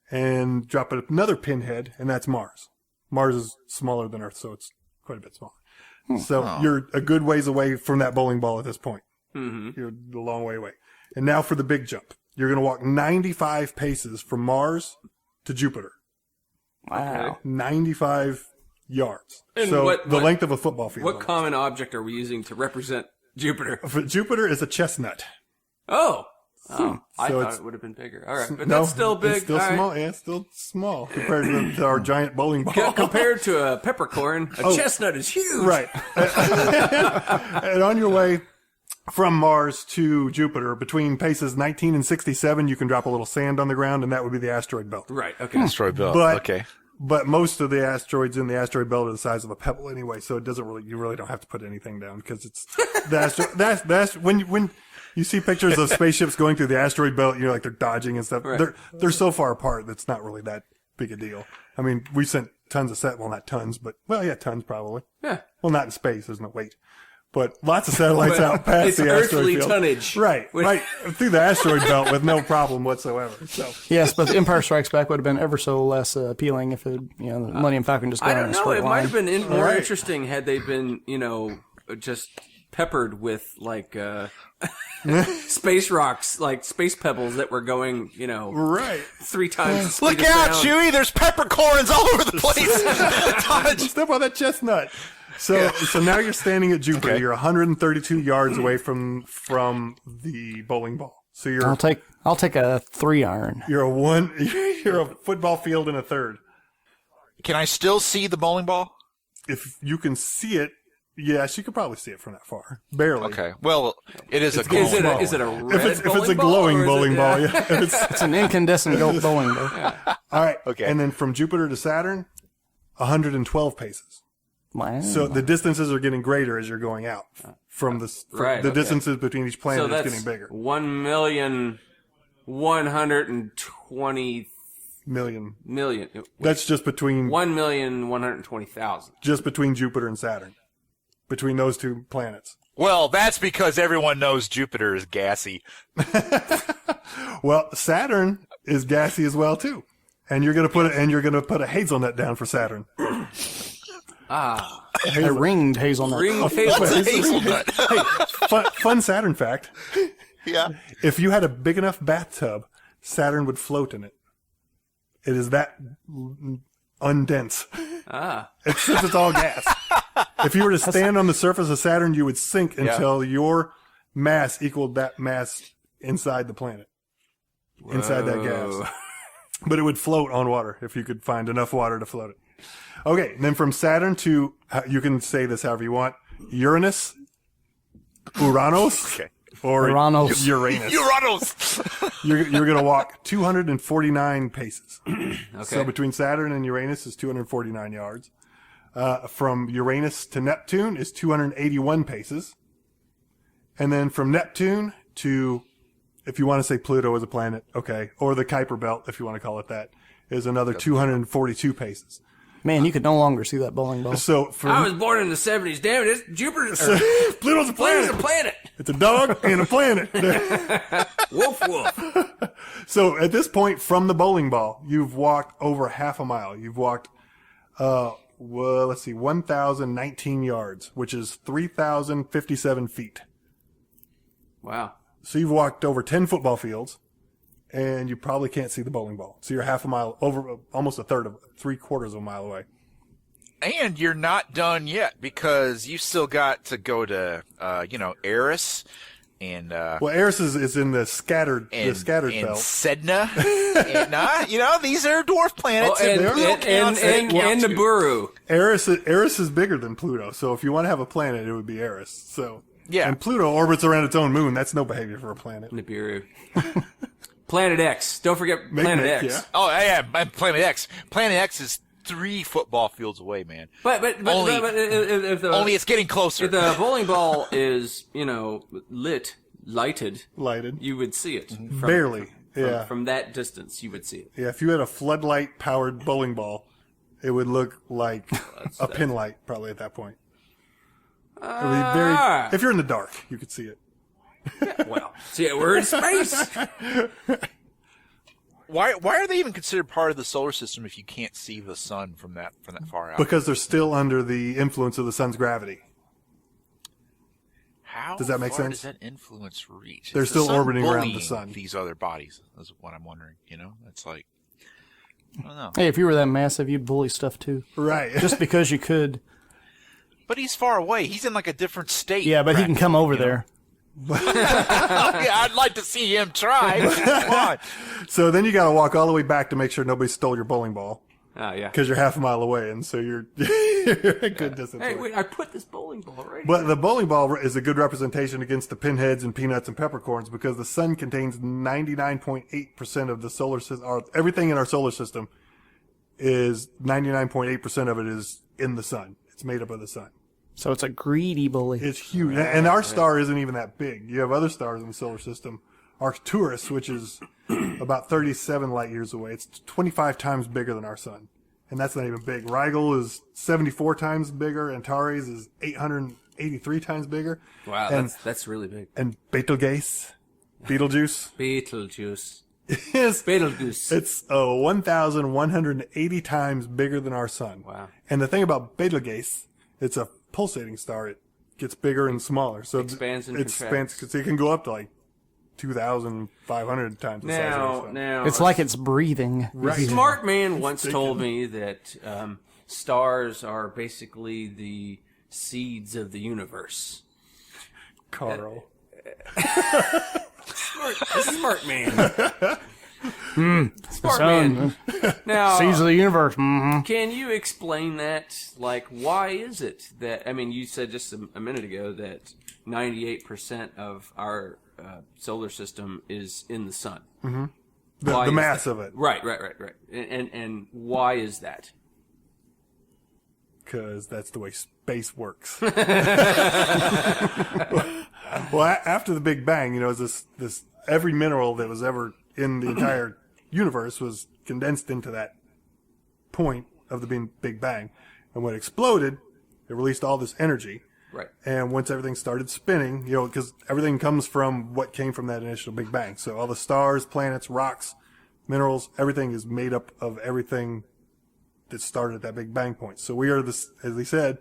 and drop another pinhead, and that's Mars. Mars is smaller than Earth, so it's quite a bit smaller. So you're a good ways away from that bowling ball at this point. Mm-hmm. You're a long way away. And now for the big jump. You're going to walk 95 paces from Mars to Jupiter. Wow. 95 yards. And so the length of a football field. What common object are we using to represent Jupiter? Jupiter is a chestnut. Oh. I So thought it would have been bigger. All right. But No, that's still big. It's still All small. right. Yeah, it's still small compared to our giant bowling ball. Compared to a peppercorn, a chestnut is huge. Right. And on your way from Mars to Jupiter, between paces 19 and 67, you can drop a little sand on the ground, and that would be the asteroid belt. Right. Okay. Asteroid belt. Okay. But most of the asteroids in the asteroid belt are the size of a pebble anyway, so you really don't have to put anything down because it's when you see pictures of spaceships going through the asteroid belt, you're like they're dodging and stuff. Right. They're so far apart that's not really that big a deal. I mean, we sent tons of well, not tons, but tons probably. Yeah. Well, not in space. There's no weight. But lots of satellites out past it's the asteroid earthly field. tonnage. Right through the asteroid belt with no problem whatsoever. So Yes, but the Empire Strikes Back would have been ever so less appealing if the Millennium Falcon just I gone don't in a know. straight It line. might have been more Right. interesting had they been, just peppered with like space rocks, like space pebbles that were going, right. 3 times the speed Look of out, sound. Chewie! There's peppercorns all over the place. Dodge. Step on that chestnut. So now you're standing at Jupiter. Okay. You're 132 yards away from the bowling ball. So you're I'll take a 3-iron. you're a football field and a third. Can I still see the bowling ball? If you can see it, yes, you could probably see it from that far. Barely. Okay. Well, it is a Is glowing it ball. a red If it's bowling a ball, glowing or is bowling it, ball, yeah. It's an incandescent gold bowling ball. All right. Okay. And then from Jupiter to Saturn, 112 paces. Wow. So the distances are getting greater as you're going out. Right, The okay. distances between each So planet is that's getting bigger. 1,120,000,000. Million. That's just between 1,120,000. just between Jupiter and Saturn. Between those two planets. Well, that's because everyone knows Jupiter is gassy. Well, Saturn is gassy as well too. And you're gonna put a hazelnut down for Saturn. Ah, a ringed hazelnut. ring What's a hazelnut. hazelnut? Fun Saturn fact. Yeah. If you had a big enough bathtub, Saturn would float in it. It is that undense. Ah, Since it's all gas. If you were to stand on the surface of Saturn, you would sink until your mass equaled that mass inside the planet. Inside that gas. But it would float on water if you could find enough water to float it. Okay, and then from Saturn to, you can say this however you want, Uranus, Uranus, Okay. or Uranus. Uranus. Uranus. You're going to walk 249 paces. okay. So between Saturn and Uranus is 249 yards. From Uranus to Neptune is 281 paces. And then from Neptune to, if you want to say Pluto is a planet, okay, or the Kuiper Belt, if you want to call it that, is another 242 paces. Man, you could no longer see that bowling ball. So for I was born in the 70s. Damn it, it's Jupiter. Pluto's a Pluto's planet. a planet. It's a dog and a planet. Woof woof. So at this point, from the bowling ball, you've walked over half a mile. You've walked, 1,019 yards, which is 3,057 feet. Wow. So you've walked over 10 football fields, and you probably can't see the bowling ball. So you're half a mile, over almost a third of, 3/4 of a mile away. And you're not done yet because you still got to go to, Eris and, Well, Eris is in the scattered and belt. Sedna. And, these are dwarf planets. Oh, and and Nibiru. Eris is bigger than Pluto. So if you want to have a planet, it would be Eris. So Yeah. and Pluto orbits around its own moon. That's no behavior for a planet. Nibiru. Planet X. Don't forget Planet Nick, X. yeah. Oh, yeah, Planet X. Planet X is 3 football fields away, man. But Only- if the, Only it's getting closer. if the bowling ball is, lighted, Lighted. you would see it. From, Barely. From, Yeah. From that distance, you would see it. Yeah, if you had a floodlight powered bowling ball, it would look like a pin light probably at that point. It would be very, if you're in the dark, you could see it. Well, see, we're in space. Why are they even considered part of the solar system if you can't see the sun from that far out? Because they're still under the influence of the sun's gravity. How Does that make far sense? does that influence reach? They're Is the still sun orbiting around the bullying sun. These other bodies is what I'm wondering. It's like, I don't know. Hey, if you were that massive, you'd bully stuff too. Right. Just because you could. But he's far away. He's in like a different state. Yeah, but he can come over there. Yeah, I'd like to see him try. Come on. So then you got to walk all the way back to make sure nobody stole your bowling ball Oh, yeah. because you're half a mile away, and so you're a good distance Hey, away. wait, I put this bowling ball right But the bowling ball is a good representation against the pinheads and peanuts and peppercorns because the sun contains 99.8% of the solar system. Everything in our solar system is 99.8% of it is in the sun. It's made up of the sun. So it's a greedy bully. It's huge. And our star isn't even that big. You have other stars in the solar system. Arcturus, which is about 37 light years away. It's 25 times bigger than our sun. and that's not even big. Rigel is 74 times bigger, Antares is 883 times bigger. Wow, and, that's really big. And Betelgeuse, Betelgeuse. Yes, Betelgeuse. it's 1,180 times bigger than our sun. Wow. And the thing about Betelgeuse, it's a pulsating star. It gets bigger and smaller. So Expands and it expands because it can go up to like 2,500 times the size of the sun. Now, It's like it's breathing. a smart man once told me that stars are basically the seeds of the universe. Carl. Smart man. Smart Sun. man. Now, Seeds of the universe. Mm-hmm. can you explain that? Like, why is it that, I mean, you said just a minute ago that 98% of our solar system is in the sun. Mm-hmm. Why The is mass that? of it. Right. And why is that? Because that's the way space works. Well, after the Big Bang, you know, this every mineral that was ever in the entire universe was condensed into that point of the Big Bang. And when it exploded, it released all this energy. Right. And once everything started spinning, you know, because everything comes from what came from that initial Big Bang. So all the stars, planets, rocks, minerals, everything is made up of everything that started at that Big Bang point. So we are this, as he said,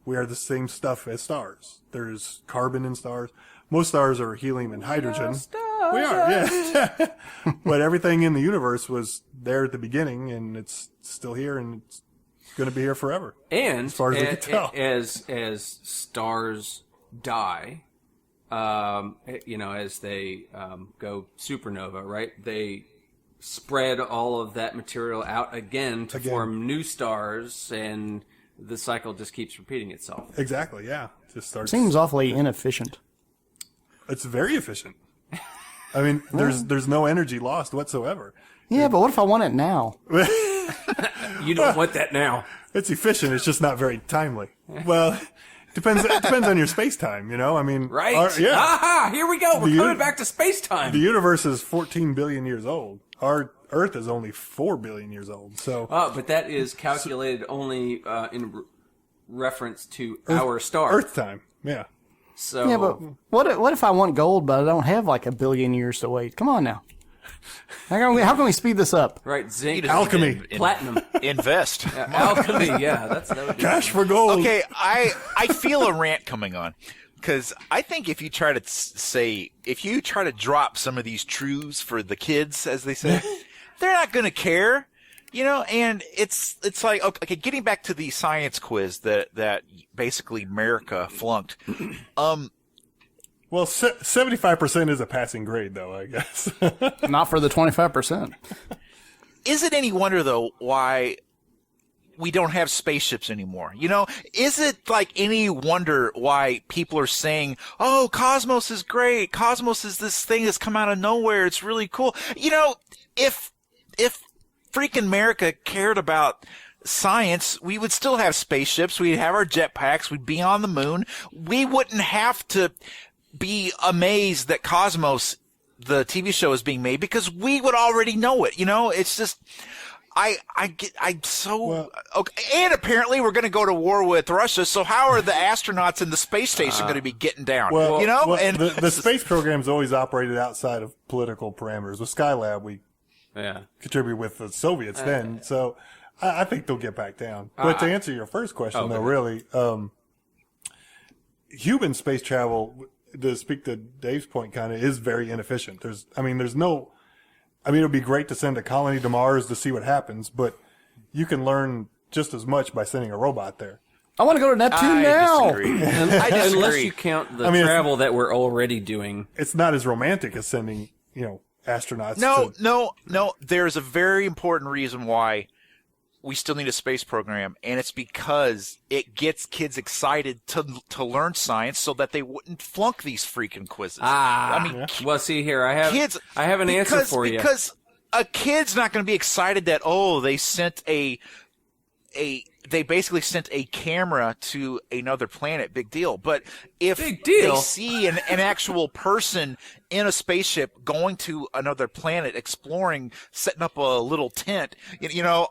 we are the same stuff as stars. There's carbon in stars. Most stars are helium and hydrogen. We are, yeah. But everything in the universe was there at the beginning, and it's still here, and it's going to be here forever. And as far as we can tell, as stars die, you know, as they go supernova, right? They spread all of that material out again to form new stars, and the cycle just keeps repeating itself. Exactly, yeah. Just starts. Seems awfully inefficient. It's very efficient. I mean, there's no energy lost whatsoever. Yeah, but what if I want it now? You don't want that now. It's efficient. It's just not very timely. Well, depends. It depends on your space time. You know, I mean, Right? yeah. Aha! Here we go. We're The coming back to space time. The universe is 14 billion years old. Our Earth is only 4 billion years old. So, But that is calculated only in reference to our star. Earth time. Yeah. So Yeah, but what if I want gold, but I don't have like a billion years to wait? Come on now. How can we speed this up? right, zinc, Alchemy. platinum, Invest. alchemy. Yeah, that would be Cash for gold. Okay, I feel a rant coming on, because I think if you try to drop some of these truths for the kids, as they say, they're not going to care, you know. And it's like, okay, getting back to the science quiz that basically America flunked. Well, 75% is a passing grade, though, I guess. Not for the 25%. Is it any wonder, though, why we don't have spaceships anymore? You know, is it like any wonder why people are saying, oh, Cosmos is great. Cosmos is this thing that's come out of nowhere. It's really cool. You know, if freaking America cared about science, we would still have spaceships. We'd have our jetpacks. We'd be on the moon. We wouldn't have to be amazed that Cosmos, the TV show, is being made, because we would already know it. You know, it's just, okay. And apparently we're going to go to war with Russia. So how are the astronauts in the space station going to be getting down? Well, you know, well, and the space program's always operated outside of political parameters. With Skylab, we contribute with the Soviets then. So I think they'll get back down. But to answer your first question, though, really, human space travel, to speak to Dave's point, kind of is very inefficient. It would be great to send a colony to Mars to see what happens, but you can learn just as much by sending a robot there. I want to go to Neptune now. I disagree. Unless you count the travel that we're already doing. It's not as romantic as sending, astronauts. No. There's a very important reason why we still need a space program, and it's because it gets kids excited to learn science so that they wouldn't flunk these freaking quizzes. Well, see here, I have an answer for you. Because a kid's not going to be excited that, they sent a they basically sent a camera to another planet. Big deal. But if Big deal? they see an actual person in a spaceship going to another planet, exploring, setting up a little tent,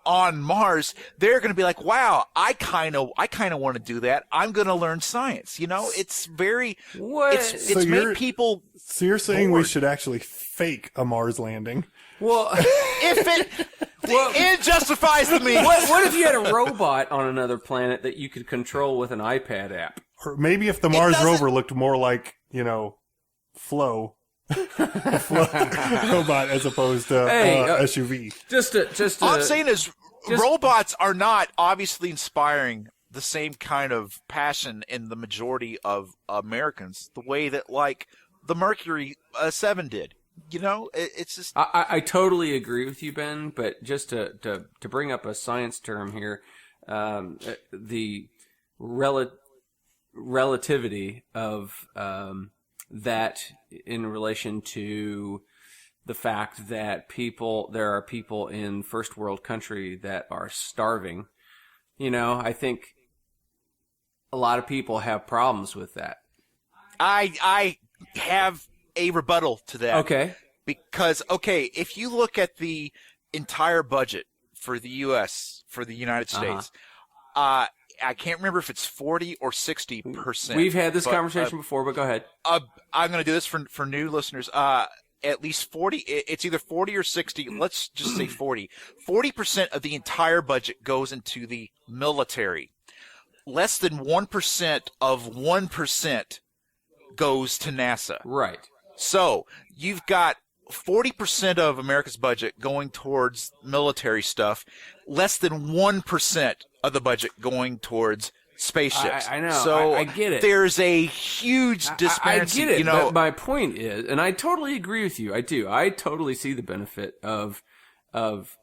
on Mars, they're going to be like, wow, I kind of want to do that. I'm going to learn science. It's very, What? it's So made people. So you're saying we bored. should actually fake a Mars landing? Well, It justifies the means. what if you had a robot on another planet that you could control with an iPad app? Or maybe if the Mars doesn't- rover looked more like, Flo. A Flo robot as opposed to Hey, SUV. All I'm saying is robots are not obviously inspiring the same kind of passion in the majority of Americans the way that, like, the Mercury 7 did. It's just... I totally agree with you, Ben, but just to bring up a science term here, the relativity of that in relation to the fact that there are people in first world country that are starving. I think a lot of people have problems with that. I have a rebuttal to that. Okay. Because, if you look at the entire budget for the U.S., for the United States, I can't remember if it's 40 or 60%. We've had this conversation before, but go ahead. I'm going to do this for new listeners. At least 40, it's either 40 or 60. Let's just say 40. 40% of the entire budget goes into the military. Less than 1% of 1% goes to NASA. Right. So you've got 40% of America's budget going towards military stuff, less than 1% of the budget going towards spaceships. I know. So I get it. There's a huge disparity. I get it. But my point is, and I totally agree with you. I do. I totally see the benefit of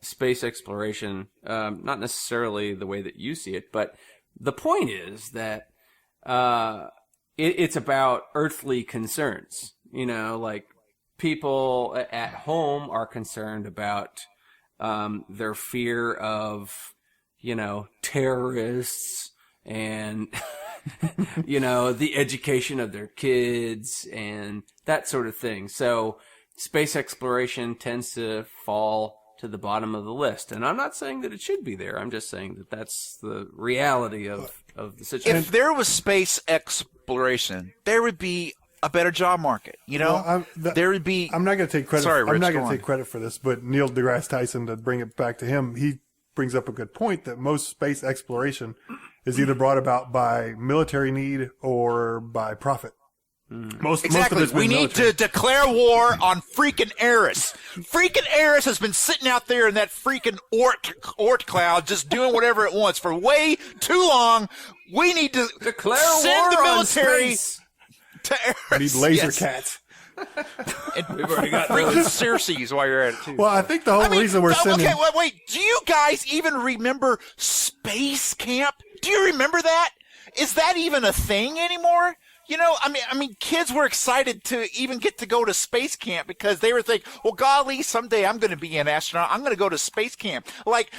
space exploration. Not necessarily the way that you see it, but the point is that it's about earthly concerns. Like people at home are concerned about their fear of, terrorists and, the education of their kids and that sort of thing. So space exploration tends to fall to the bottom of the list. And I'm not saying that it should be there. I'm just saying that that's the reality of the situation. If there was space exploration, there would be a better job market. There would be. I'm not going to take credit. Sorry, Rich, I'm not go going to on. take credit for this, but Neil deGrasse Tyson, to bring it back to him, he brings up a good point that most space exploration is either brought about by military need or by profit. Most Exactly. of it's been We need military. to declare war on freaking Eris. Freaking Eris has been sitting out there in that freaking Oort cloud just doing whatever it wants for way too long. We need to Declare send war the on military space. to Eris. We need laser Yes. cats. And we've already got freaking Circes while you're at it too. Well, I think the whole reason we're sending. Okay, wait. Do you guys even remember Space Camp? Do you remember that? Is that even a thing anymore? I mean, kids were excited to even get to go to space camp because they were thinking, well, golly, someday I'm going to be an astronaut. I'm going to go to space camp. Like,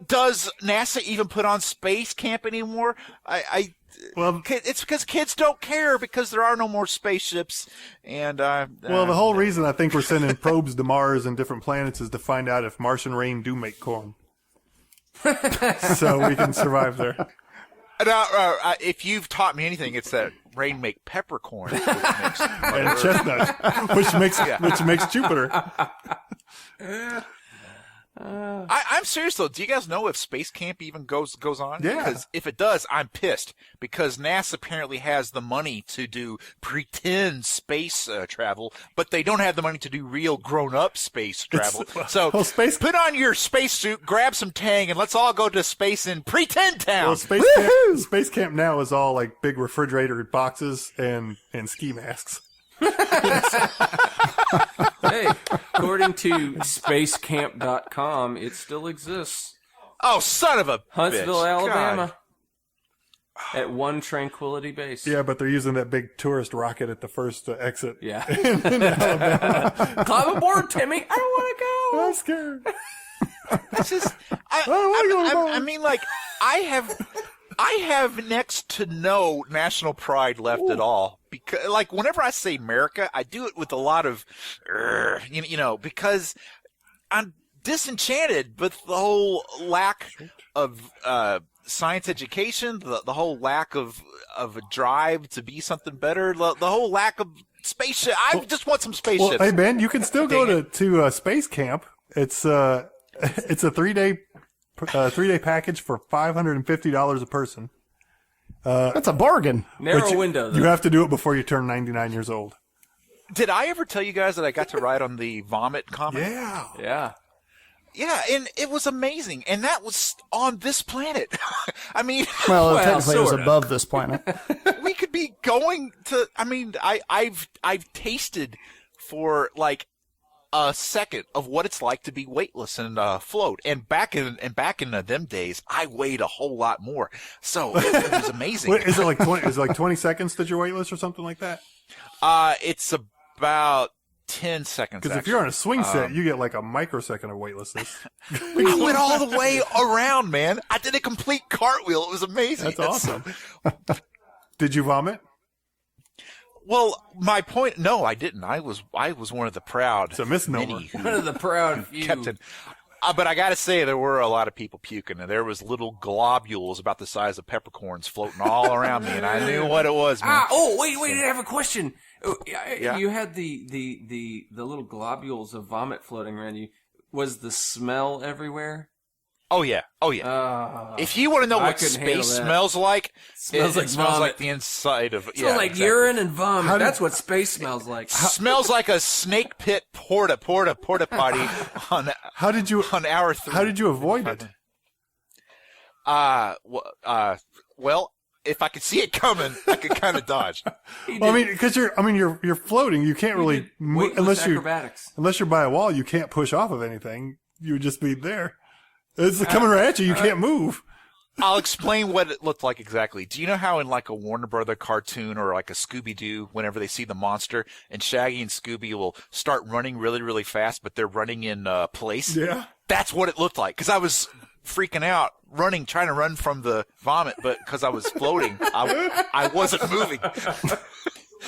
does NASA even put on space camp anymore? Well, it's because kids don't care because there are no more spaceships. And well, the whole reason I think we're sending probes to Mars and different planets is to find out if Martian rain do make corn, so we can survive there. If you've taught me anything, it's that rain make peppercorn, And chestnut, which makes Jupiter. I'm serious though. Do you guys know if space camp even goes on? Yeah. Because if it does, I'm pissed because NASA apparently has the money to do pretend space travel, but they don't have the money to do real grown-up space travel. So put on your spacesuit, grab some Tang, and let's all go to space in pretend town. Well, space camp now is all like big refrigerator boxes and ski masks. Hey, according to spacecamp.com, it still exists. Oh, son of a Huntsville, bitch. Alabama. At one Tranquility Base. Yeah, but they're using that big tourist rocket at the first exit. Yeah. Climb aboard, Timmy. I don't want to go. I'm scared. It's just, I don't wanna go to I mean, like, I have next to no national pride left at all. Because, like, whenever I say America, I do it with a lot of, because I'm disenchanted with the whole lack of science education, the whole lack of a drive to be something better, the whole lack of spaceship. I just want some spaceships. Well, hey, man, you can still go to space camp. It's a 3-day package for $550 a person. That's a bargain. Narrow window, though. You have to do it before you turn 99 years old. Did I ever tell you guys that I got to ride on the Vomit comet? Yeah. Yeah. Yeah, and it was amazing. And that was on this planet. I mean, Well, technically it was sorta. above this planet. we could be going to, I mean, I've tasted for like a second of what it's like to be weightless and float. And back in them days, I weighed a whole lot more. So it was amazing. Wait, is it like 20? Is it like 20 seconds that you're weightless or something like that? It's about 10 seconds. Because if you're on a swing set, you get like a microsecond of weightlessness. I went all the way around, man. I did a complete cartwheel. It was amazing. That's awesome. Did you vomit? Well, my point, no, I didn't. I was one of the proud. It's a misnomer. many who One of the proud few. kept it. But I got to say, there were a lot of people puking, and there was little globules about the size of peppercorns floating all around me, and I knew what it was, man. Wait, I have a question. Yeah. You had the little globules of vomit floating around you. Was the smell everywhere? Oh yeah. If you want to know I what couldn't handle space that. smells like, Smells like it smells vomit. like the inside of. It smells like exactly. urine and vomit. That's what space smells like. Smells like a snake pit porta potty on How did you? on hour 3. How did you avoid it? Well, if I could see it coming, I could kind of dodge. Well, I mean, because you're floating. You can't really move Weightless acrobatics. unless you're by a wall. You can't push off of anything. You would just be there. It's coming right at you. You can't move. I'll explain what it looked like exactly. Do you know how in like a Warner Brother cartoon or like a Scooby-Doo, whenever they see the monster and Shaggy and Scooby will start running really, really fast, but they're running in place? Yeah. That's what it looked like. Because I was freaking out, trying to run from the vomit, but because I was floating, I wasn't moving.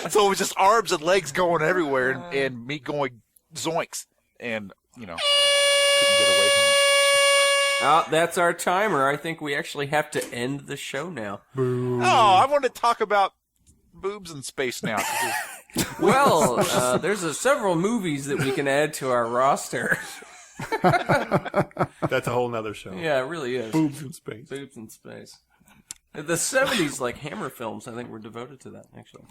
So it was just arms and legs going everywhere and me going zoinks and, couldn't get away from it. That's our timer. I think we actually have to end the show now. Oh, I want to talk about boobs in space now. Well, there's several movies that we can add to our roster. That's a whole nother show. Yeah, it really is. Boobs in space. Boobs in space. The 70s, like Hammer films, I think were devoted to that, actually.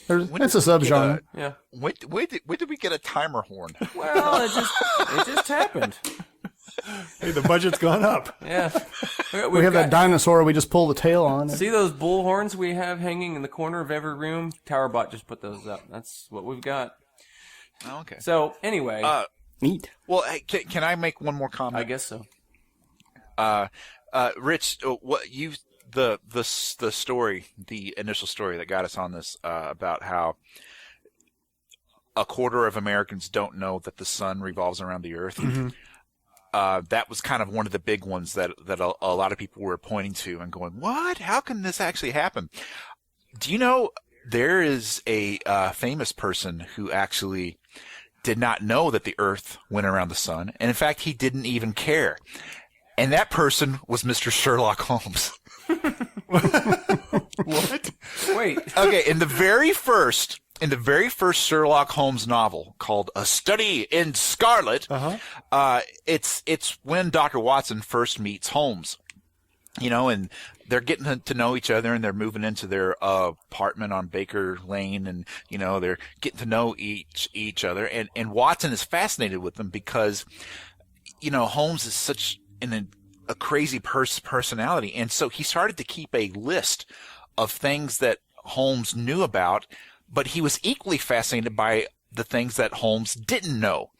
It's a subgenre. Yeah. When did we get a timer horn? Well, it just happened. Hey, the budget's gone up. Yeah. We have that dinosaur we just pull the tail on. See those bull horns we have hanging in the corner of every room? TowerBot just put those up. That's what we've got. Oh, okay. So, anyway, Neat. Well, hey, can I make one more comment? I guess so. Rich, what you the story, the initial story that got us on this about how a quarter of Americans don't know that the sun revolves around the Earth. Mm-hmm. That was kind of one of the big ones that a lot of people were pointing to and going, "What? How can this actually happen?" Do you know there is a famous person who actually did not know that the Earth went around the sun, and in fact, he didn't even care. And that person was Mr. Sherlock Holmes. What? Wait. Okay, in the very first Sherlock Holmes novel called A Study in Scarlet, it's when Dr. Watson first meets Holmes. And they're getting to know each other, and they're moving into their apartment on Baker Lane, and they're getting to know each other, and Watson is fascinated with them because Holmes is such a crazy personality, and so he started to keep a list of things that Holmes knew about, but he was equally fascinated by the things that Holmes didn't know.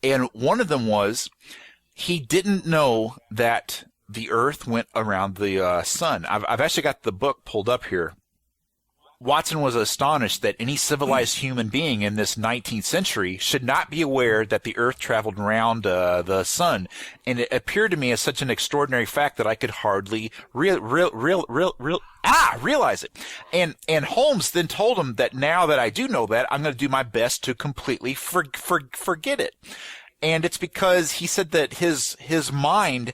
And one of them was he didn't know that the Earth went around the sun. I've actually got the book pulled up here. Watson was astonished that any civilized human being in this 19th century should not be aware that the Earth traveled around the sun, and it appeared to me as such an extraordinary fact that I could hardly realize it. And Holmes then told him that now that I do know that, I'm going to do my best to completely forget it. And it's because he said that his mind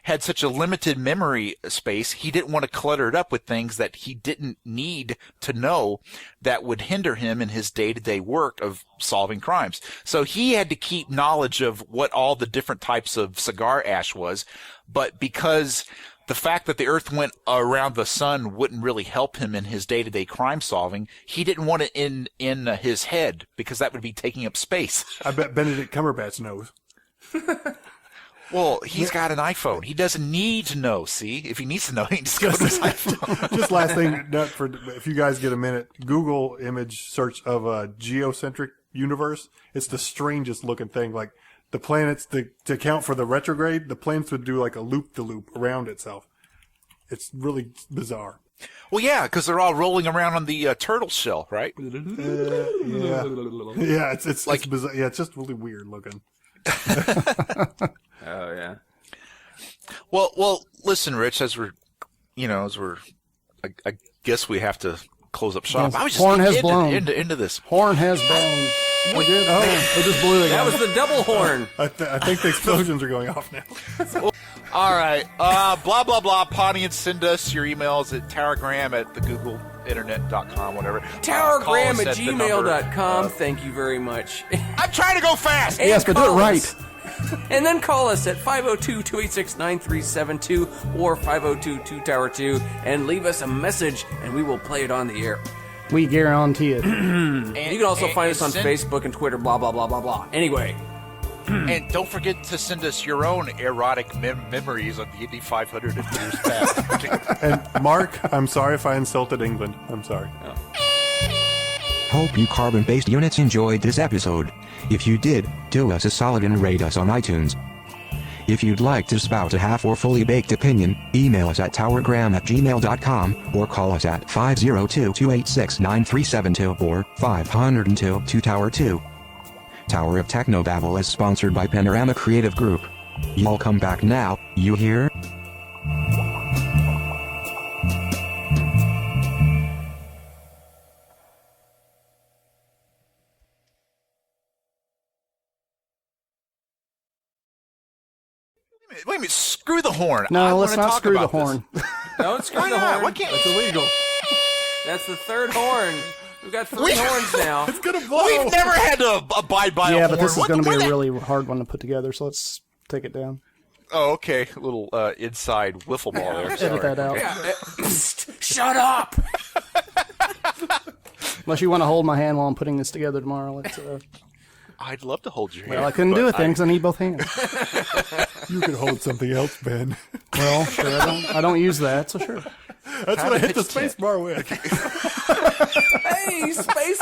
had such a limited memory space, he didn't want to clutter it up with things that he didn't need to know that would hinder him in his day-to-day work of solving crimes. So he had to keep knowledge of what all the different types of cigar ash was, but because the fact that the Earth went around the sun wouldn't really help him in his day-to-day crime solving, he didn't want it in his head because that would be taking up space. I bet Benedict Cumberbatch knows. Well, he's got an iPhone. He doesn't need to know, see? If he needs to know, he can just go to his iPhone. Just last thing, if you guys get a minute, Google image search of a geocentric universe. It's the strangest looking thing. Like the planets, to account for the retrograde, the planets would do like a loop-de-loop around itself. It's really bizarre. Well, yeah, because they're all rolling around on the turtle shell, right? Yeah. Yeah, it's like, bizarre. Yeah, it's just really weird looking. Oh yeah. Well, listen, Rich. I guess we have to close up shop. Yes. I was just Horn has blown. into this. Horn has blown. We did. Oh, it just blew again. That was the double horn. I think the explosions are going off now. All right. Blah blah blah. Pontian, send us your emails at towergram at thegoogleInternet.com, whatever. Towergram at the number, gmail.com. Thank you very much. I'm trying to go fast. Yes, but do it right. And then call us at 502-286-9372 or 502-2-Tower-2 and leave us a message, and we will play it on the air. We guarantee it. You can also find us on Facebook and Twitter, blah, blah, blah, blah, blah. Anyway. And don't forget to send us your own erotic memories of the Indy 500 in years past. And Mark, I'm sorry if I insulted England. I'm sorry. Hope you carbon-based units enjoyed this episode. If you did, do us a solid and rate us on iTunes. If you'd like to spout a half or fully baked opinion, email us at towergram@gmail.com or call us at 502-286-9372 or 502-2-Tower-2. Tower of Technobabble is sponsored by Panorama Creative Group. Y'all come back now, you hear? Wait a minute, screw the horn. I No, let's wanna not talk screw the about this. horn. Don't screw Why the not? horn. Why can't It's illegal. That's the third horn. We've got three horns now. It's gonna blow. We've never had to abide by a Yeah, horn. but this is going to be What a the- really hard one to put together, so let's take it down. Oh, okay. A little inside wiffle ball there. Edit Sorry. that out. Psst, shut up. Unless you want to hold my hand while I'm putting this together tomorrow. Let's, I'd love to hold your hand. well, I couldn't do it then because I need both hands. You could hold something else, Ben. Well, sure, I don't use that, so sure. That's what I hit the space bar with. Hey, space